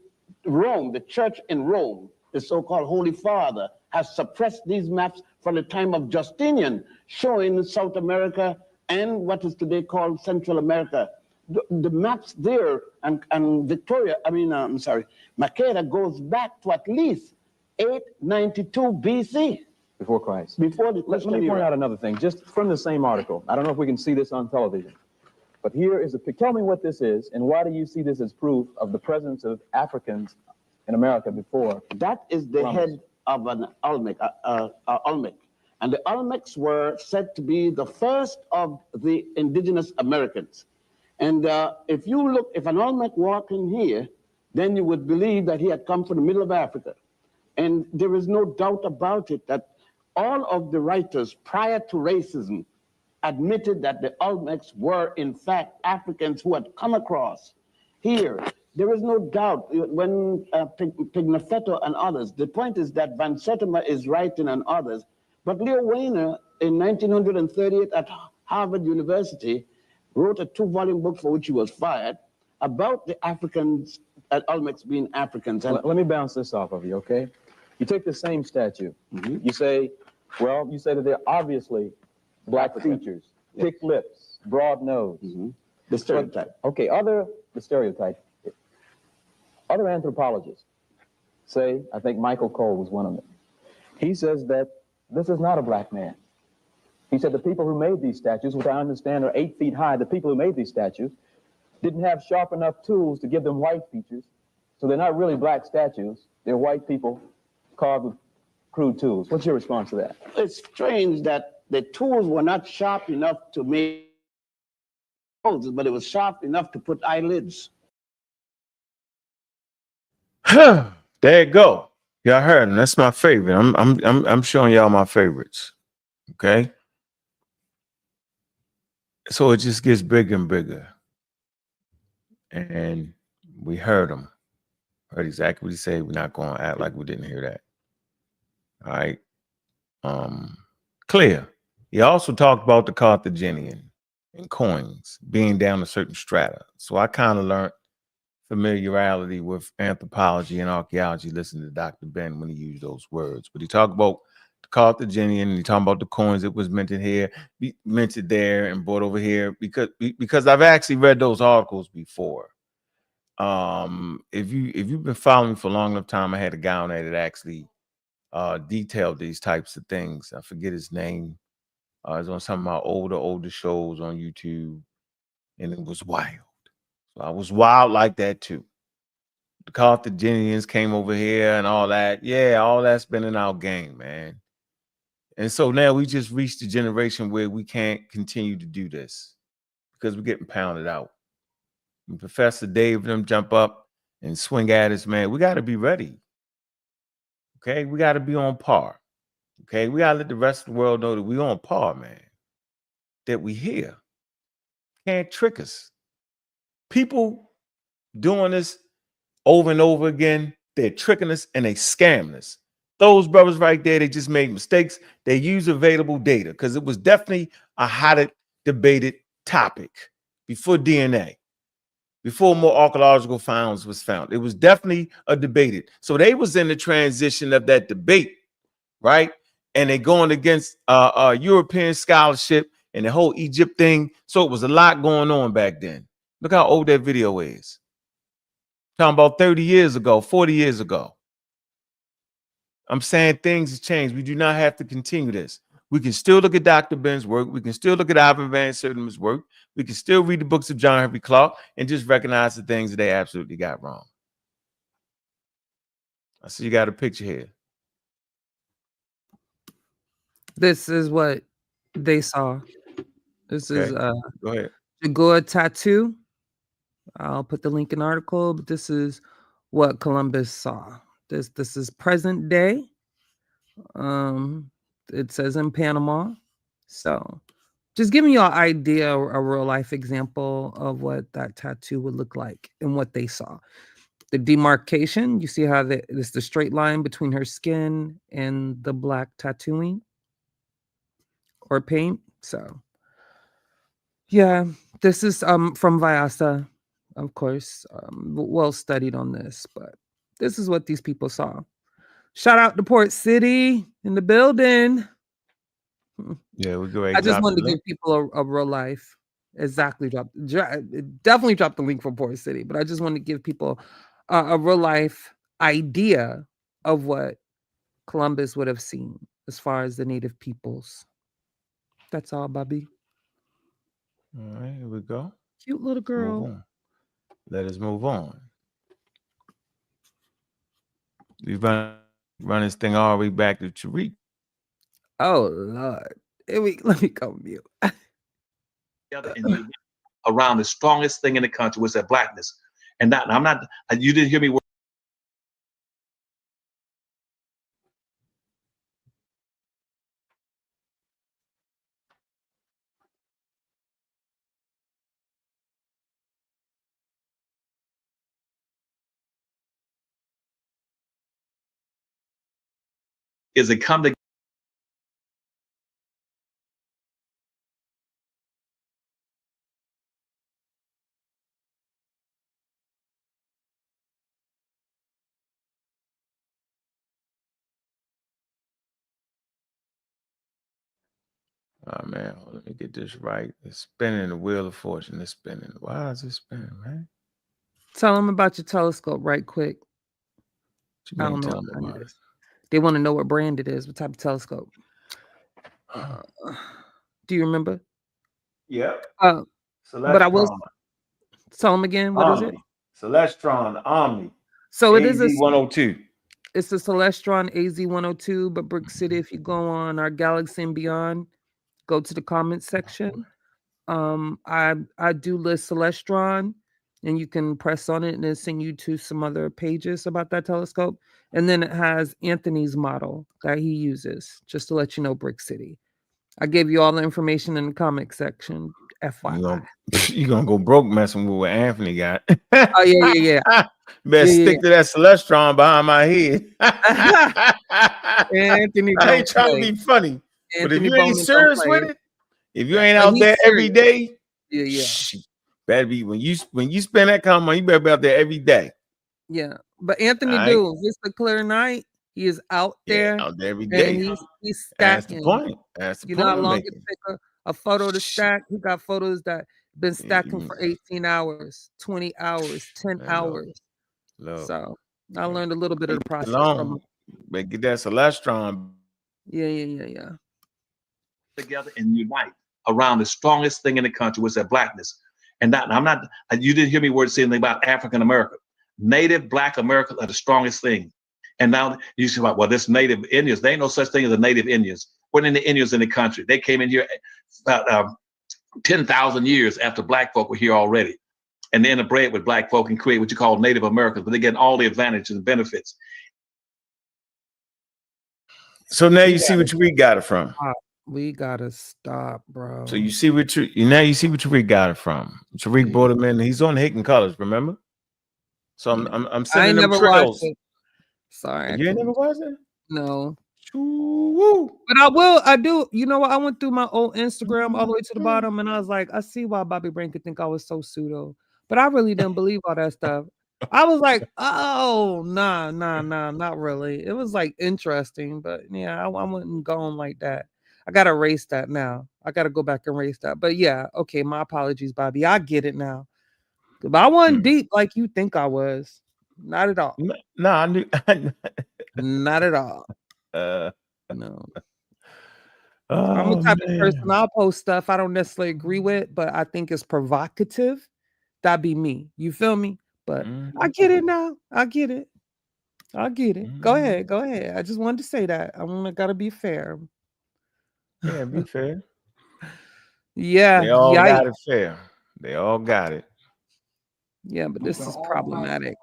Rome, the church in Rome, the so-called Holy Father, has suppressed these maps from the time of Justinian, showing South America and what is today called Central America. The maps there and Victoria, Makeda goes back to at least 892 BC. Before Christ. Before the Christian Let me point era. out another thing, just from the same article. I don't know if we can see this on television, but here is tell me what this is, and why do you see this as proof of the presence of Africans in America before? That is the Columbus. head of an Olmec, and the Olmecs were said to be the first of the indigenous Americans. And if an Olmec walked in here, then you would believe that he had come from the middle of Africa. And there is no doubt about it that all of the writers prior to racism admitted that the Olmecs were in fact Africans who had come across here. There is no doubt when Pigafetta and others, the point is that Van Sertima is writing and others, but Leo Weiner in 1938 at Harvard University wrote a 2-volume book for which he was fired about the Africans, Olmecs being Africans. And let me bounce this off of you, okay? You take the same statue. You say, you say that they're obviously black features, thick lips, broad nose. The stereotype. Okay, the stereotype. Other anthropologists say, I think Michael Cole was one of them. He says that this is not a black man. He said the people who made these statues, which I understand are 8 feet high, the people who made these statues didn't have sharp enough tools to give them white features. So they're not really black statues. They're white people carved with crude tools. What's your response to that? It's strange that the tools were not sharp enough to make noses, but it was sharp enough to put eyelids. There you go. Y'all heard him. That's my favorite. I'm showing y'all my favorites. Okay. So it just gets bigger and bigger. And we heard him. Heard exactly what he said. We're not going to act like we didn't hear that. All right. Clear. He also talked about the Carthaginian and coins being down a certain strata. So I kind of learned familiarity with anthropology and archaeology listening to Dr. Ben when he used those words. But he talked about the Carthaginian and he talked about the coins that was minted here, minted there, and brought over here because I've actually read those articles before. If you've been following me for a long enough time, I had a guy on there that actually detailed these types of things. I forget his name. It's on some of my older shows on YouTube, and it was wild. So I was wild like that too. The Carthaginians came over here and all that. Yeah, all that's been in our game, man. And so now we just reached a generation where we can't continue to do this because we're getting pounded out. When Professor Dave and them jump up and swing at us, man, we got to be ready. Okay, we got to be on par. Okay, we got to let the rest of the world know that we on par, man. That we here. Can't trick us. People doing this over and over again, they're tricking us and they scamming us. Those brothers right there, they just made mistakes. They use available data because it was definitely a hot debated topic before DNA, before more archaeological finds was found. It was definitely a debated. So they was in the transition of that debate, right? And they going against European scholarship and the whole Egypt thing. So it was a lot going on back then. Look how old that video is. Talking about 30 years ago, 40 years ago. I'm saying things have changed. We do not have to continue this. We can still look at Dr. Ben's work. We can still look at Ivan Van Sertima's work. We can still read the books of John Henrik Clarke and just recognize the things that they absolutely got wrong. I see you got a picture here. This is what they saw. This is Go ahead. Jaguar tattoo. I'll put the link in the article, but this is what Columbus saw. This is present day. It says in Panama. So just giving you an idea, a real life example of what that tattoo would look like and what they saw. The demarcation, you see how it's the straight line between her skin and the black tattooing or paint. So yeah, this is from Vyasa, of course, well studied on this, but this is what these people saw. Shout out to Port City in the building. Yeah, we go ahead. I just wanted to give people a real life. Exactly, definitely drop the link from Port City, but I just wanted to give people a real life idea of what Columbus would have seen as far as the native peoples. That's all, Bobby. All right, here we go. Cute little girl. Let us move on. We run this thing all the way back to Tariq. Oh Lord, let me go mute. Around the strongest thing in the country was that blackness, and that I'm not. You didn't hear me. Is it come to Oh man, let me get this right. It's spinning, the wheel of fortune is spinning. Why is it spinning, man? Tell them about your telescope right quick. I don't know what brand it is. They want to know what brand it is, what type of telescope. Do you remember? Yep. But I will tell them again. What is it? Celestron Omni. So it is AZ102. It's a Celestron AZ102, but Brick City, if you go on our Galaxy and Beyond, go to the comments section. I do list Celestron, and you can press on it and then send you to some other pages about that telescope. And then it has Anthony's model that he uses, just to let you know, Brick City. I gave you all the information in the comment section. FYI. You're gonna go broke messing with what Anthony got. Oh, yeah. Better stick to that Celestron behind my head. Anthony, I ain't trying to be funny. Anthony, but if you ain't serious with it, if you ain't out there every day, better be when you spend that kind of money, you better be out there every day. Yeah, but Anthony do just a clear night. He is out there, out there every day. And he's stacking. That's the point. That's the you point. know how long it take a photo to stack? He got photos that been stacking for 18 hours, 20 hours, 10 hours. So I learned a little bit of the process from him. But get that Celestron. Yeah. Together and unite around the strongest thing in the country was that blackness. And that I'm not. You didn't hear me say anything about African American. Native Black Americans are the strongest thing. And now you see, well, this Native Indians, there ain't no such thing as the Native Indians. When in the Indians in the country, they came in here about 10,000 years after Black folk were here already. And they interbred with Black folk and create what you call Native Americans, but they're getting all the advantages and benefits. So now you see what we got it from. We gotta stop, bro. So you see what you see what Tariq got it from. Tariq brought him in. He's on Hidden Colors, remember? So I'm sending them trails. Sorry, you ain't never watched it? No. But I do. You know what? I went through my old Instagram all the way to the bottom, and I was like, I see why Bobby Brain could think I was so pseudo, but I really didn't believe all that stuff. I was like, oh, nah, not really. It was like interesting, but yeah, I wouldn't go on like that. I gotta erase that now. I gotta go back and erase that. But yeah, okay, my apologies, Bobby. I get it now. But I wasn't deep like you think I was. Not at all. No, I knew. Not at all. No. I'm the Oh, type of person, I'll post stuff I don't necessarily agree with, but I think it's provocative. That'd be me. You feel me? But I get it now. I get it. Go ahead. I just wanted to say that. I gotta be fair. Yeah, be fair. Yeah. They all got it fair. They all got it. Yeah, but this is problematic.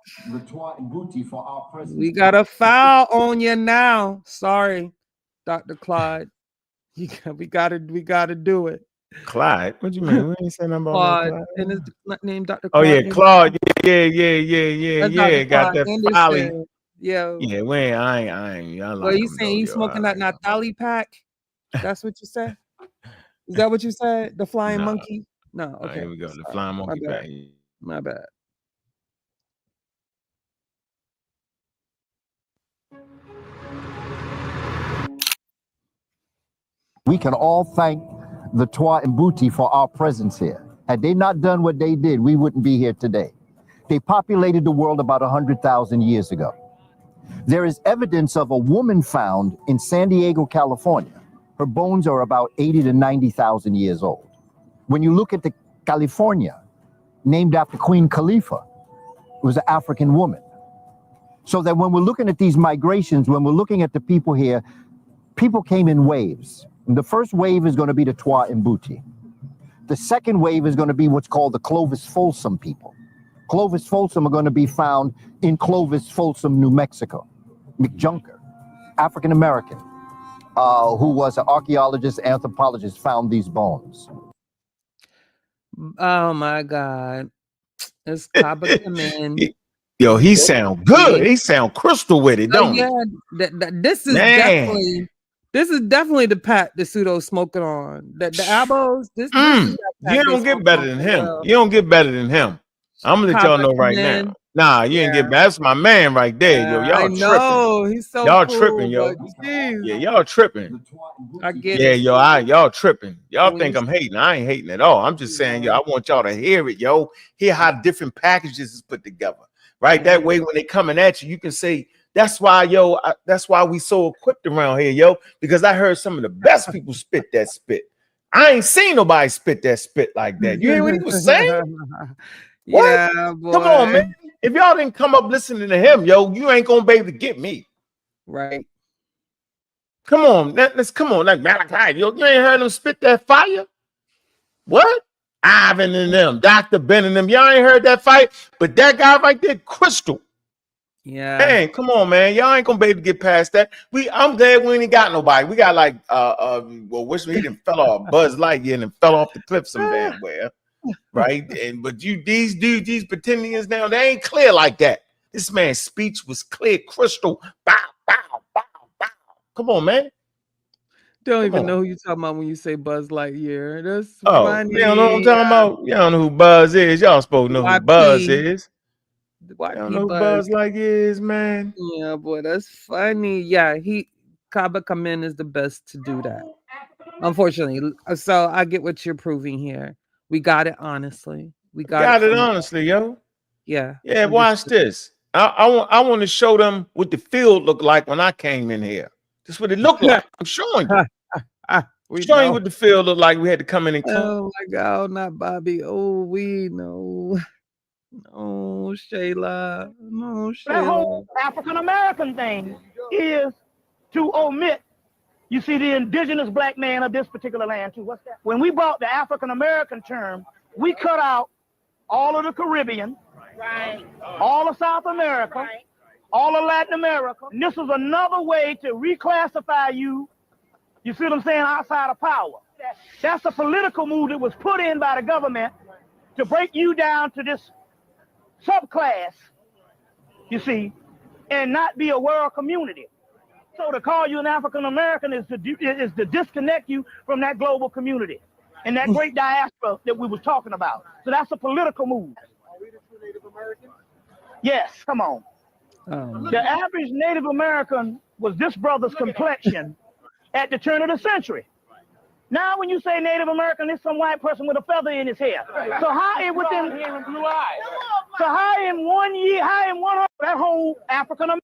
We got a foul on you now. Sorry, Dr. Claude. We gotta do it. Clyde? What you mean? We ain't saying nothing about Claude, no Clyde. and his name Dr. Oh Claude. yeah, Claude. That's Dr. Got Claude that folly. Anderson. Yeah. Yeah, I ain't. I Well, like you him saying though, you yo. smoking that Natali pack? That's what you said? Is that what you said? The flying Nah. monkey? No, All right, okay. here we go. The Sorry. flying monkey My bad. back. My bad. We can all thank the Twa and Mbuti for our presence here. Had they not done what they did, we wouldn't be here today. They populated the world about 100,000 years ago. There is evidence of a woman found in San Diego, California. Her bones are about 80 to 90,000 years old. When you look at the California, named after Queen Khalifa, it was an African woman. So that when we're looking at these migrations, when we're looking at the people here, people came in waves. And the first wave is going to be the Twa and Mbuti. The second wave is going to be what's called the Clovis Folsom people. Clovis Folsom are going to be found in Clovis Folsom, New Mexico. McJunker, African American, who was an archaeologist, anthropologist, found these bones. Oh my God. It's Kaba Kamin. Yo, he sound good. He sound crystal with it, don't he? This is definitely the Pat the pseudo smoking on. The elbows. This is that you don't get better than him. You don't get better than him. I'm gonna let y'all know right now. Nah, you ain't get better. That's my man right there, yo. Y'all tripping. He's so y'all cool, tripping, yo. Yeah, y'all tripping. I get it. Yeah, y'all tripping. Y'all think I'm hating. I ain't hating at all. I'm just saying, yo, I want y'all to hear it, yo. Hear how different packages is put together. Right? That way, when they coming at you, you can say, that's why, yo, that's why we so equipped around here, yo, because I heard some of the best people spit that spit. I ain't seen nobody spit that spit like that. You hear what he was saying? Yeah, boy. Come on, man. If y'all didn't come up listening to him, yo, you ain't gonna be able to get me. Right. Come on, let's come on, like Malachi. Yo, you ain't heard him spit that fire? What? Ivan and them, Dr. Ben and them, y'all ain't heard that fight, but that guy right there, Crystal. Yeah. Man, come on, man. Y'all ain't gonna be able to get past that. I'm glad we ain't got nobody. We got like wish he didn't fell off Buzz Lightyear and fell off the cliff somewhere. Right? But these dudes, these pretendians now, they ain't clear like that. This man's speech was clear, crystal. Bow, bow, bow, bow. Come on, man. Don't even know who you talking about when you say Buzz Lightyear. That's funny. You don't know what I'm talking about? Y'all know who Buzz is. Y'all supposed to know who Buzz is. Y'all know who Buzz Lightyear is, man. Yeah, boy, that's funny. Yeah, Kaba Kamin is the best to do that. Unfortunately. So I get what you're proving here. We got it honestly. We got it honestly, yo. Yeah. Yeah, watch this. I want to show them what the field looked like when I came in here. This is what it looked like. I'm showing you. Showing you what the field looked like. We had to come in and clean. Oh my God, not Bobby. Oh, we know. No, Shayla. No, Shayla. That whole African American thing is to omit, you see, the indigenous black man of this particular land too. What's that? When we brought the African American term, we cut out all of the Caribbean, right, all of South America, right, all of Latin America. And this is another way to reclassify you. You see what I'm saying? Outside of power. That's a political move that was put in by the government to break you down to this subclass, you see, and not be a world community. So to call you an African American is to disconnect you from that global community and that great diaspora that we was talking about. So that's a political move. Are we the true Native Americans? Yes, come on. The average Native American was this brother's complexion at the turn of the century. Now, when you say Native American, it's some white person with a feather in his hair. So how in within blue eyes? So how in 1 year, how in 100, that whole African American?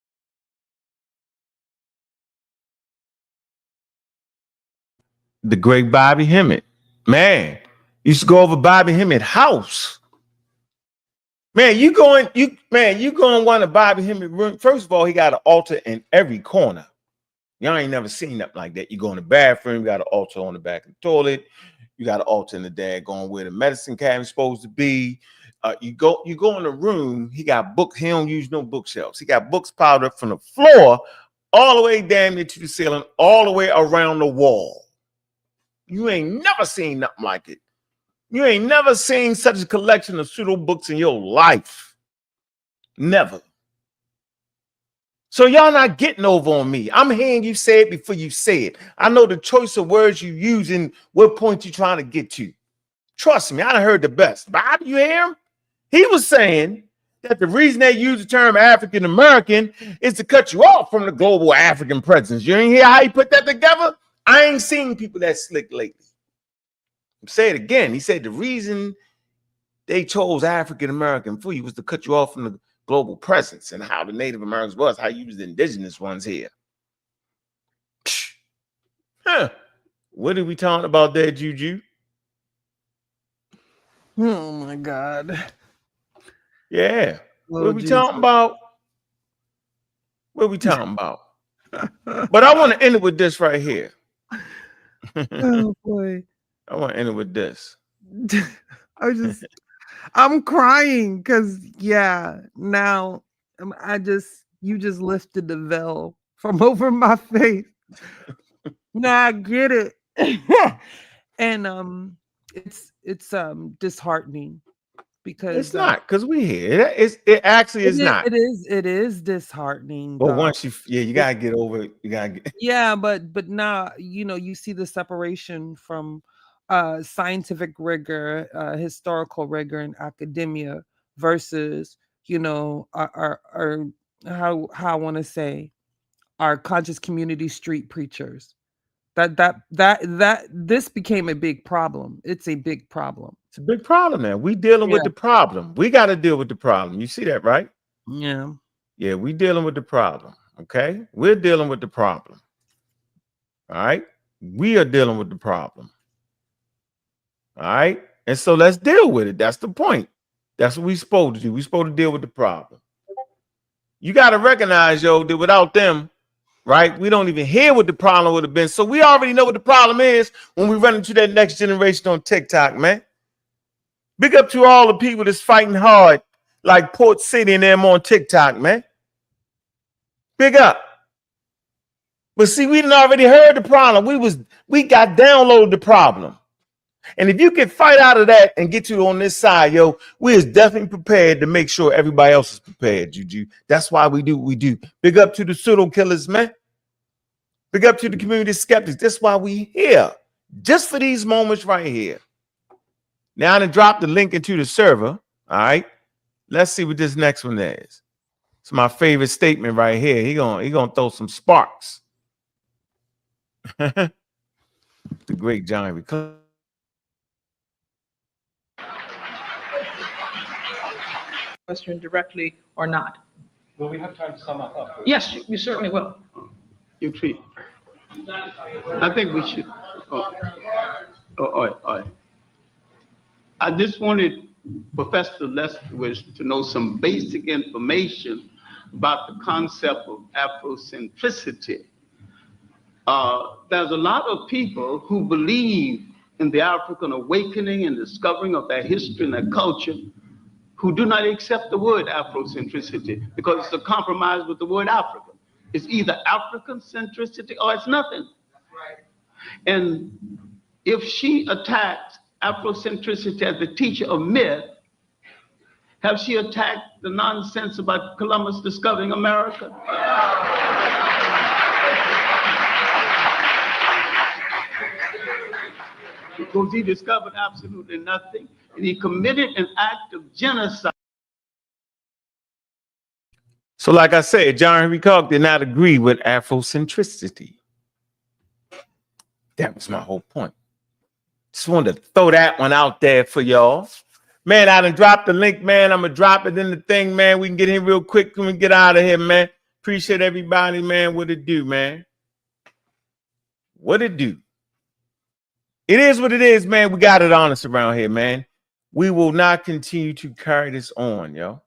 The great Bobby Hemmett, man, used to go over Bobby Hemmett house. Man, you going one of Bobby Hemmett room. First of all, he got an altar in every corner. Y'all ain't never seen nothing like that. You go in the bathroom, you got an altar on the back of the toilet. You got an altar in the daggone where the medicine cabinet's supposed to be. You go in the room, he got books. He don't use no bookshelves. He got books piled up from the floor all the way down into the ceiling, all the way around the wall. You ain't never seen nothing like it. You ain't never seen such a collection of pseudo books in your life. Never. So y'all not getting over on me. I'm hearing you say it before you say it. I know the choice of words you use and what point you're trying to get to. Trust me, I done heard the best. Bob, you hear him? He was saying that the reason they use the term African American is to cut you off from the global African presence. You ain't hear how he put that together? I ain't seen people that slick lately. Say it again. He said the reason they chose African American for you was to cut you off from the global presence and how the Native Americans was, how you was the indigenous ones here. Huh. What are we talking about there, Juju? Oh my God. Yeah. What are we talking about? What are we talking about? But I want to end it with this right here. Oh boy. I want to end it with this. I'm crying because now you just lifted the veil from over my face. Now I get it. And it's disheartening because it's not because we here. It actually is not. It is disheartening. But once you gotta get over it. You gotta get but now you see the separation from scientific rigor, historical rigor in academia versus our how I want to say our conscious community street preachers. That this became a big problem. It's a big problem. It's a big problem now. We dealing with the problem. We got to deal with the problem. You see that, right? Yeah. Yeah, we dealing with the problem. Okay? We're dealing with the problem. All right? We are dealing with the problem. All right? And so let's deal with it. That's the point. That's what we're supposed to do. We're supposed to deal with the problem. You got to recognize, that without them, right, we don't even hear what the problem would have been. So we already know what the problem is when we run into that next generation on TikTok, man. Big up to all the people that's fighting hard, like Port City and them on TikTok, man. Big up. But see, we done already heard the problem. We got downloaded the problem. And if you can fight out of that and get to on this side, we is definitely prepared to make sure everybody else is prepared, Juju. That's why we do what we do. Big up to the pseudo killers, man. Big up to the community skeptics. That's why we here. Just for these moments right here. Now I done dropped the link into the server. All right. Let's see what this next one is. It's my favorite statement right here. He gonna throw some sparks. The great John Henrik Clarke. Question directly or not? Will we have time to sum up? Yes, you certainly will. You treat. I think we should. All right. I just wanted Professor Lestwich to know some basic information about the concept of Afrocentricity. There's a lot of people who believe in the African awakening and discovering of their history and their culture who do not accept the word Afrocentricity because it's a compromise with the word Africa. It's either African centricity or it's nothing. And if she attacks Afrocentricity as the teacher of myth, have she attacked the nonsense about Columbus discovering America? Because he discovered absolutely nothing, and he committed an act of genocide. So like I said, John Henrik Clarke did not agree with Afrocentricity. That was my whole point. Just wanted to throw that one out there for y'all. Man, I done dropped the link, man. I'm going to drop it in the thing, man. We can get in real quick when we get out of here, man. Appreciate everybody, man. What it do, man? What it do? It is what it is, man. We got it honest around here, man. We will not continue to carry this on, yo. All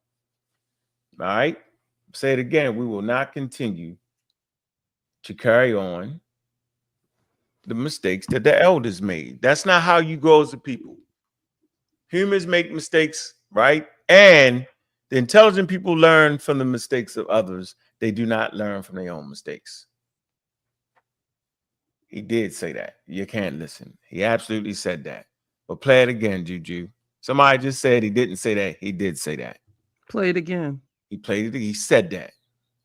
right? Say it again. We will not continue to carry on the mistakes that the elders made. That's not how you grow as a people. Humans make mistakes, right? And the intelligent people learn from the mistakes of others. They do not learn from their own mistakes. He did say that. You can't listen. He absolutely said that. But play it again, Juju. Somebody just said he didn't say that. He did say that. Play it again. He played it. He said that.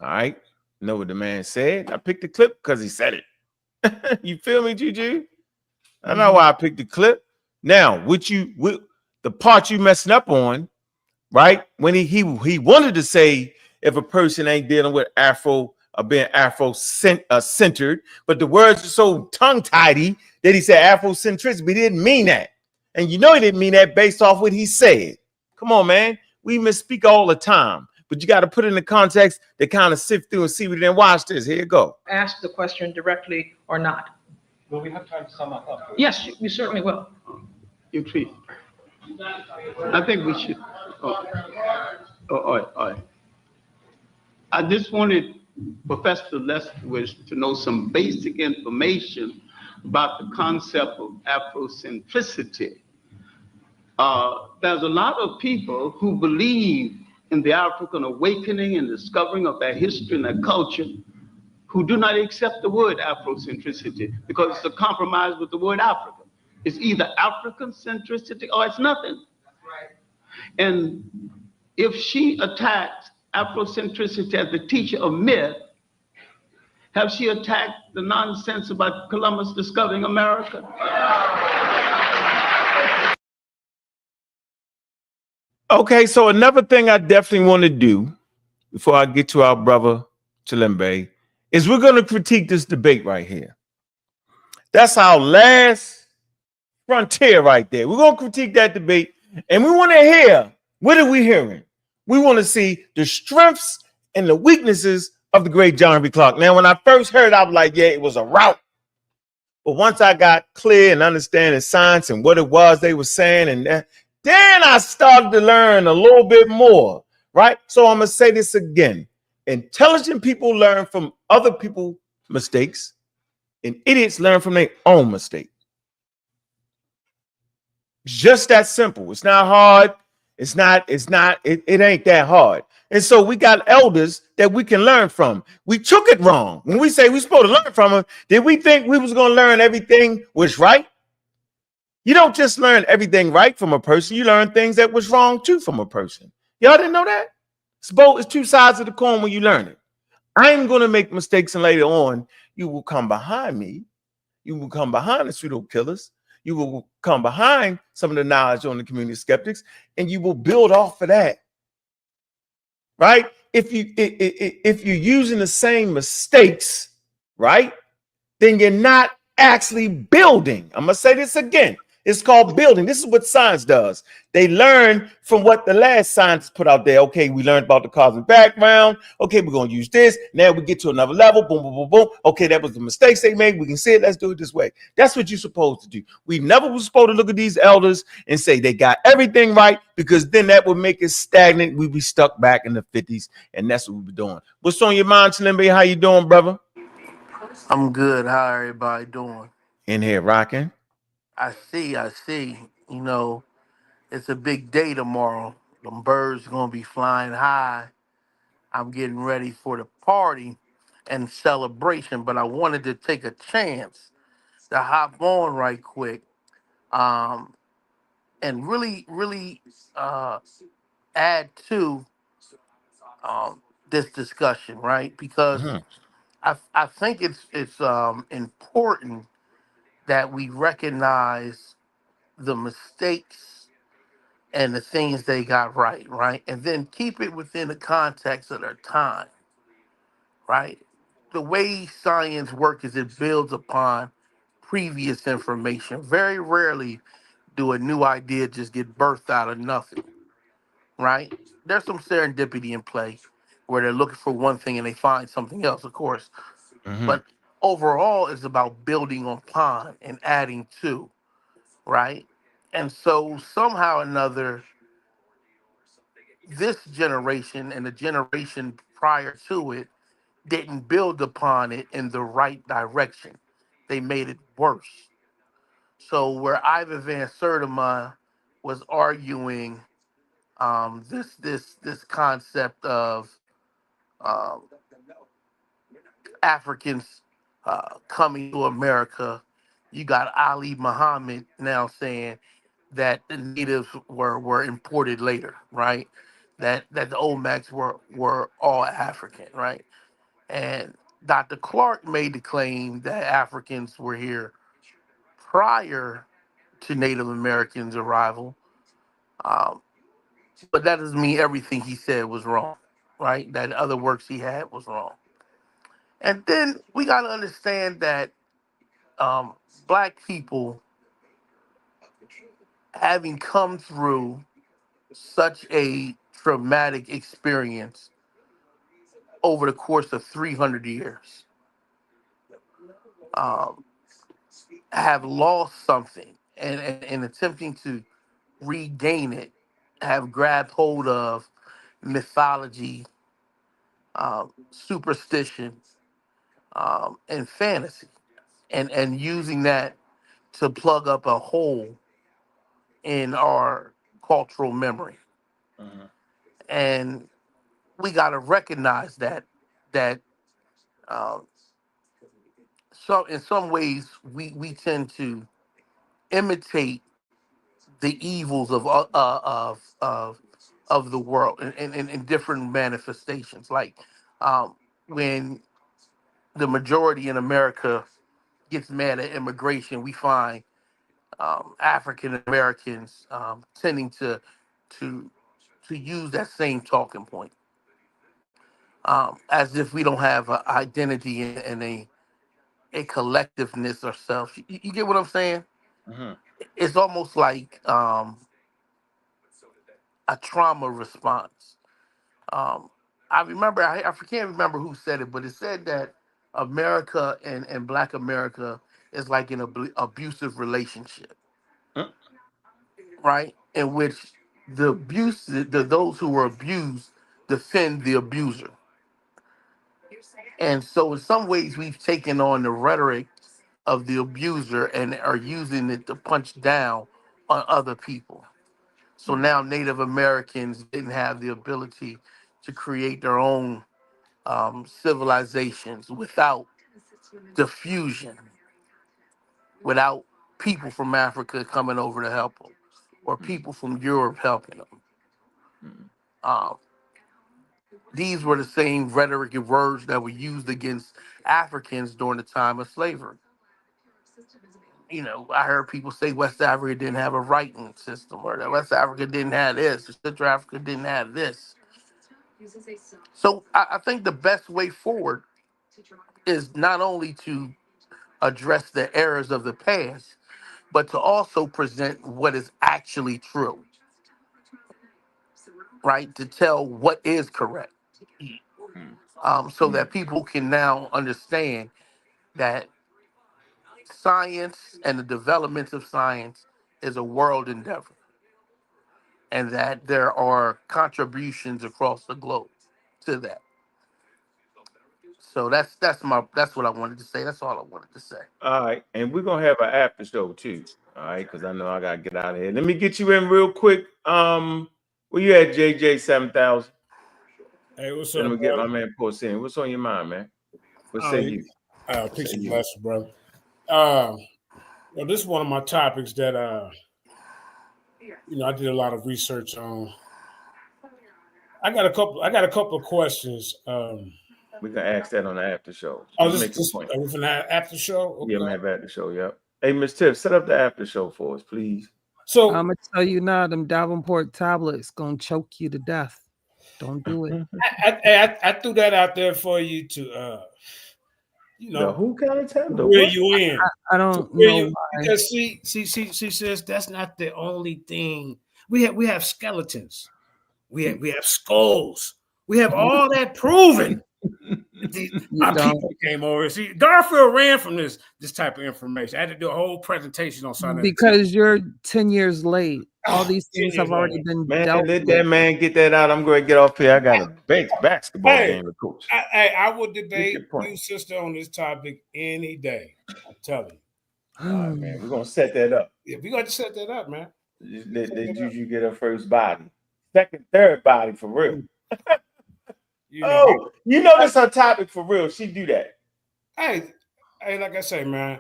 All right. You know what the man said? I picked the clip because he said it. You feel me, Juju? I know why I picked the clip. Now, the part you messing up on, right? When he wanted to say if a person ain't dealing with Afro or being centered, but the words are so tongue-tidy that he said Afrocentricity, but he didn't mean that. And you know he didn't mean that based off what he said. Come on, man. We misspeak all the time, but you got to put it in the context to kind of sift through and see what it is. Watch this. Here you go. Ask the question directly or not. Will we have time to sum up? Yes, you certainly will. You treat. I think we should. All right. I just wanted Professor Lestwich to know some basic information about the concept of Afrocentricity. There's a lot of people who believe in the African awakening and discovering of their history and their culture who do not accept the word Afrocentricity because it's a compromise with the word Africa. It's either African centricity or it's nothing. And if she attacks Afrocentricity as the teacher of myth, have she attacked the nonsense about Columbus discovering America? Okay, so another thing I definitely want to do before I get to our brother Chilembe is we're going to critique this debate right here. That's our last frontier right there. We're going to critique that debate, and we want to hear, what are we hearing? We want to see the strengths and the weaknesses of the great John Henrik Clarke. Now, when I first heard it, I was like, yeah, it was a rout. But once I got clear and understanding science and what it was they were saying, and then I started to learn a little bit more, right? So I'm going to say this again. Intelligent people learn from other people's mistakes, and idiots learn from their own mistakes. Just that simple. It's not hard. It ain't that hard. And so we got elders that we can learn from. We took it wrong. When we say we're supposed to learn from them, did we think we was going to learn everything was right? You don't just learn everything right from a person. You learn things that was wrong too from a person. Y'all didn't know that? It's two sides of the coin when you learn it. I'm going to make mistakes, and later on, you will come behind me. You will come behind the pseudo killers. You will come behind some of the knowledge on the community skeptics, and you will build off of that. Right? If you're using the same mistakes, right, then you're not actually building. I'm gonna say this again. It's called building. This is what science does. They learn from what the last scientists put out there. Okay, we learned about the cosmic background. Okay, we're gonna use this. Now we get to another level. Boom, boom, boom, boom. Okay, that was the mistakes they made. We can see it. Let's do it this way. That's what you're supposed to do. We never was supposed to look at these elders and say they got everything right, because then that would make it stagnant. We'd be stuck back in the 50s, and that's what we'd be doing. What's on your mind, Chilembe? How you doing, brother? I'm good. How everybody doing? In here rocking. I see. You know, it's a big day tomorrow. Them birds gonna be flying high. I'm getting ready for the party and celebration, but I wanted to take a chance to hop on right quick, um, and really add to this discussion, right? Because I think it's important that we recognize the mistakes and the things they got right? And then keep it within the context of their time, right? The way science works is it builds upon previous information. Very rarely do a new idea just get birthed out of nothing, right? There's some serendipity in play where they're looking for one thing and they find something else, of course. But overall, it's about building upon and adding to, right? And so somehow or another, this generation and the generation prior to it didn't build upon it in the right direction. They made it worse. So where Ivan Van Sertima was arguing this concept of um, Africans coming to America. You got Ali Muhammad now saying that the natives were imported later, right? That the Olmecs were all African, right? And Dr. Clarke made the claim that Africans were here prior to Native Americans' arrival. Um, but that doesn't mean everything he said was wrong, right? That other works he had was wrong. And then we got to understand that um, Black people, having come through such a traumatic experience over the course of 300 years, um, have lost something, and attempting to regain it, have grabbed hold of mythology, superstition, and fantasy, and using that to plug up a hole in our cultural memory. And we got to recognize that um, so in some ways we tend to imitate the evils of the world in different manifestations. Like when the majority in America gets mad at immigration, we find African Americans tending to to use that same talking point, as if we don't have an identity and a collectiveness ourselves. You get what I'm saying? It's almost like a trauma response. I remember, I can't remember who said it, but it said that America and Black America is like an abusive relationship, right? In which those who were abused defend the abuser. And so in some ways we've taken on the rhetoric of the abuser and are using it to punch down on other people. So now Native Americans didn't have the ability to create their own civilizations without diffusion, without people from Africa coming over to help them, or people from Europe helping them. Um, these were the same rhetoric and words that were used against Africans during the time of slavery. You know, I heard people say West Africa didn't have a writing system, or that West Africa didn't have this, or Central Africa didn't have this. So I think the best way forward is not only to address the errors of the past, but to also present what is actually true, right? To tell what is correct, so that people can now understand that science and the development of science is a world endeavor, and that there are contributions across the globe to that. So that's what I wanted to say. That's all I wanted to say. All right, and we're gonna have an after show too. All right, because I know I gotta get out of here. Let me get you in real quick. Where you at, JJ7000? Hey, what's Let up, me get brother? my man Porcine. What's on your mind, man? What say you? Peace and blessings, brother. Well, this is one of my topics that I did a lot of research on. I got a couple of questions. We can ask that on the after show. This an after show? Okay. Yeah, I'm have after show. Yep. Hey, Miss Tiff, set up the after show for us, please. So I'm gonna tell you now, them Davenport tablets gonna choke you to death. Don't do it. I threw that out there for you to, the who kind of tablet? Where you in? I don't know why. Because she says that's not the only thing. We have skeletons. We have skulls. We have all that proven. My people came over. See, Garfield ran from this type of information. I had to do a whole presentation on something. Because you're 10 years late. All these things have already been dealt let with. that man get that out. I'm going to get off here. I got a basketball game to coach. I would debate you, sister, on this topic any day. I'm telling you. All right, man. We're going to set that up. Yeah, we got to set that up, man. Let Juju get her first body. Second, third body for real. You know that's her topic for real. She do that. Hey, Hey, like I say, man,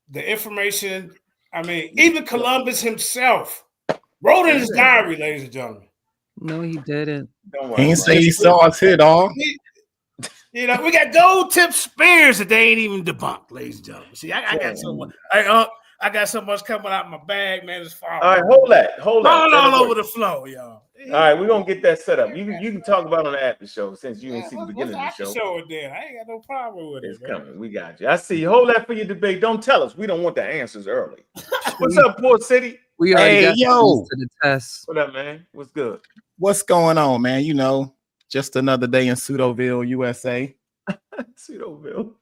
the information. I mean, even Columbus himself wrote in his diary, ladies and gentlemen. No, he didn't. Don't He worry. ain't say he saw us here, dog. You know, we got gold tip spears that they ain't even debunked, ladies and gentlemen. See, I got so much. I got so much coming out my bag, man. It's far. All right, hold that. All over the floor, y'all. All right, we're gonna get that set up. You can talk about it on the after show since you ain't see the beginning of the show. Show it then. I ain't got no problem with It's it. coming. We got you. I see you. Hold that for your debate. Don't tell us. We don't want the answers early. What's up, Port City? We already got yo. to the test. What up, man? What's good? What's going on, man? You know, just another day in Pseudoville, USA. Pseudoville.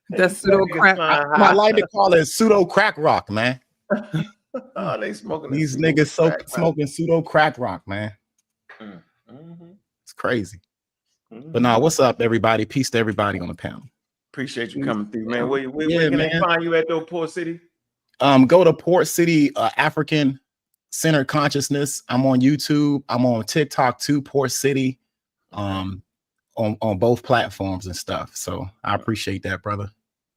That's pseudo crack. I like to call it pseudo crack rock, man. Oh, they smoking. These niggas smoking pseudo crack rock, man. It's crazy. But now, what's up, everybody? Peace to everybody on the panel. Appreciate you coming through, man. Where can they find you at, though, Port City? Go to Port City African Centered Consciousness. I'm on YouTube. I'm on TikTok too, Port City. On both platforms and stuff. So I appreciate that, brother.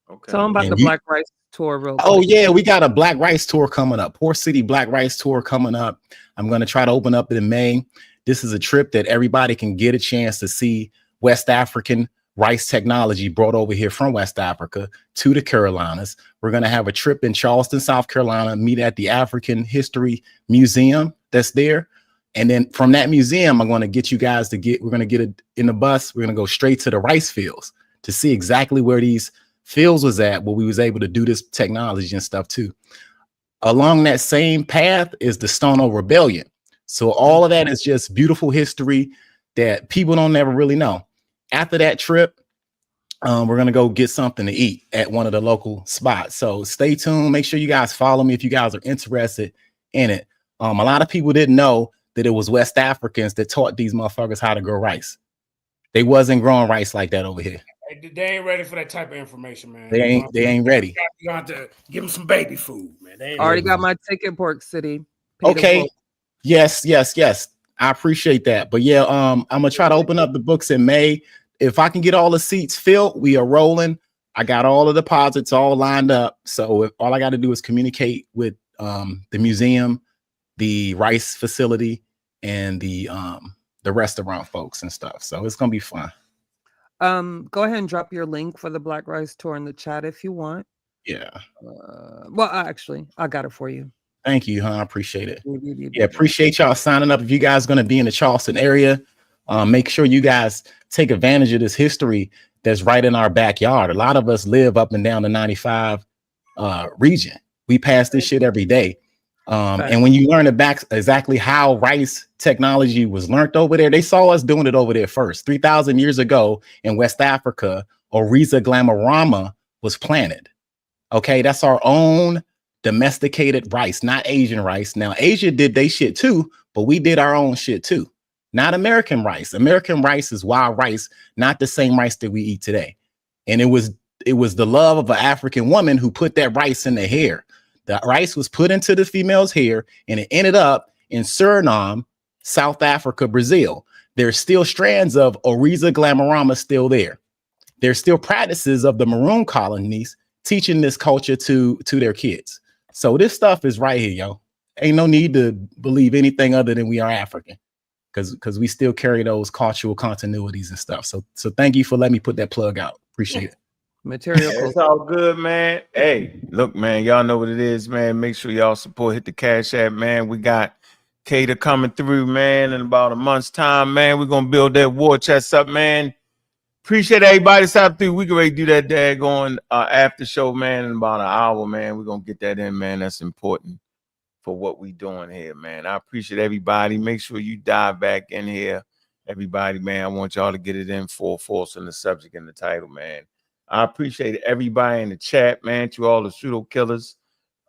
Okay. Tell them about the Black Rice tour real quick. Oh yeah, we got a Black Rice tour coming up. Port City Black Rice tour coming up. I'm going to try to open up in May. This is a trip that everybody can get a chance to see West African rice technology brought over here from West Africa to the Carolinas. We're going to have a trip in Charleston, South Carolina, meet at the African History Museum that's there. And then from that museum, I'm going to get you guys we're going to get it in the bus. We're going to go straight to the rice fields to see exactly where these fields was at, where we was able to do this technology and stuff too. Along that same path is the Stono Rebellion. So all of that is just beautiful history that people don't ever really know. After that trip, we're going to go get something to eat at one of the local spots. So stay tuned. Make sure you guys follow me if you guys are interested in it. A lot of people didn't know that it was West Africans that taught these motherfuckers how to grow rice. They wasn't growing rice like that over here. They ain't ready for that type of information, man. They ain't ready. You got to give them some baby food, man. They ain't already got my ticket, Port City. Okay. Yes. I appreciate that. But yeah, I'm gonna try to open up the books in May. If I can get all the seats filled, we are rolling. I got all the deposits all lined up. So all I got to do is communicate with the museum, the rice facility, and the restaurant folks and stuff. So it's gonna be fun. Go ahead and drop your link for the Black Rice tour in the chat if you want. Yeah. Well, actually, I got it for you. Thank you, huh? I appreciate it. Yeah, appreciate y'all signing up. If you guys are going to be in the Charleston area, make sure you guys take advantage of this history that's right in our backyard. A lot of us live up and down the 95 region. We pass this shit every day. And when you learn exactly how rice technology was learned over there, they saw us doing it over there first. 3,000 years ago in West Africa, Oriza glamarama was planted. Okay, that's our own domesticated rice, not Asian rice. Now, Asia did they shit too, but we did our own shit too. Not American rice. American rice is wild rice, not the same rice that we eat today. And it was the love of an African woman who put that rice in the hair. The rice was put into the female's hair and it ended up in Suriname, South Africa, Brazil. There's still strands of Oriza glamarama still there. There's still practices of the maroon colonies teaching this culture to their kids. So this stuff is right here, yo. Ain't no need to believe anything other than we are African, because we still carry those cultural continuities and stuff. So thank you for letting me put that plug out. Appreciate it. Material. It's all good, man. Hey, look, man, y'all know what it is, man. Make sure y'all support. Hit the Cash App, man. We got Cater coming through, man, in about a month's time, man. We're gonna build that war chest up, man. Appreciate everybody sat through. We can ready to do that daggone after show, man, in about an hour, man. We're gonna get that in, man. That's important for what we doing here, man. I appreciate everybody. Make sure you dive back in here, everybody, man. I want y'all to get it in full force in the subject and the title, man. I appreciate everybody in the chat, man. To all the pseudo killers,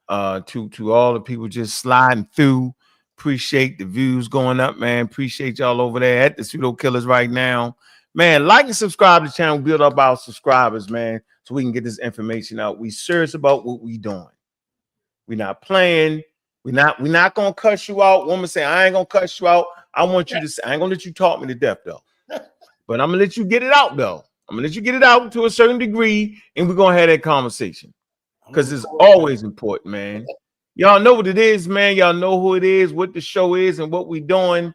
to all the people just sliding through. Appreciate the views going up, man. Appreciate y'all over there at the pseudo killers right now. Man, like and subscribe to the channel, build up our subscribers, man, so we can get this information out. We serious about what we doing. We're not playing. We're not gonna cuss you out. Woman say, I ain't gonna cuss you out. I want you to say, I ain't gonna let you talk me to death though. But I'm gonna let you get it out though. I'm gonna let you get it out to a certain degree, and we're gonna have that conversation because it's always important, man. Y'all know what it is, man. Y'all know who it is, what the show is, and what we doing.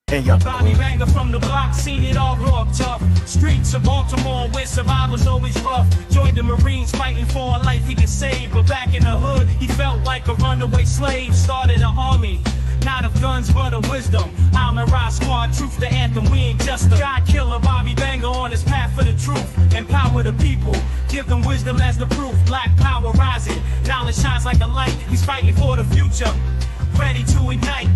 And y'all. Bobby Banger from the block, seen it all raw tough. Streets of Baltimore where survival's always rough. Joined the Marines fighting for a life he could save. But back in the hood, he felt like a runaway slave. Started an army, not of guns but of wisdom. I'm a rock squad, truth the anthem, we ain't just a God killer. Bobby Banger on his path for the truth. Empower the people, give them wisdom as the proof. Black power rising, knowledge shines like a light. He's fighting for the future, ready to ignite.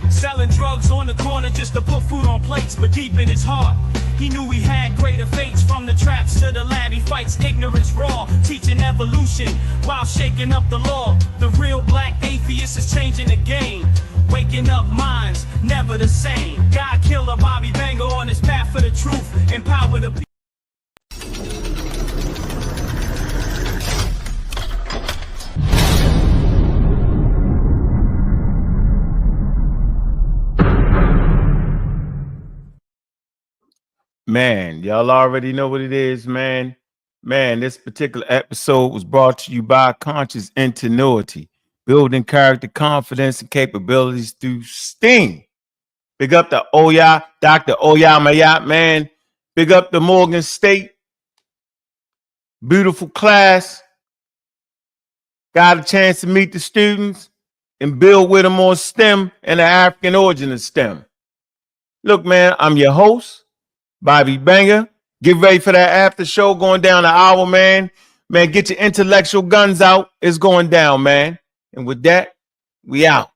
Selling drugs on the corner just to put food on plates, but deep in his heart, he knew he had greater fates. From the traps to the lab, he fights ignorance raw, teaching evolution while shaking up the law. The real black atheist is changing the game, waking up minds, never the same. God killer Bobby Banger on his path for the truth, empower the people. Man, y'all already know what it is, man. Man, this particular episode was brought to you by Conscious Ingenuity, building character, confidence, and capabilities through STEAM. Big up the Oya, Dr. Oya Mayat, man. Big up the Morgan State. Beautiful class. Got a chance to meet the students and build with them on STEM and the African origin of STEM. Look, man, I'm your host, Bobby Banger. Get ready for that after show going down an hour, man. Man, get your intellectual guns out. It's going down, man. And with that, we out.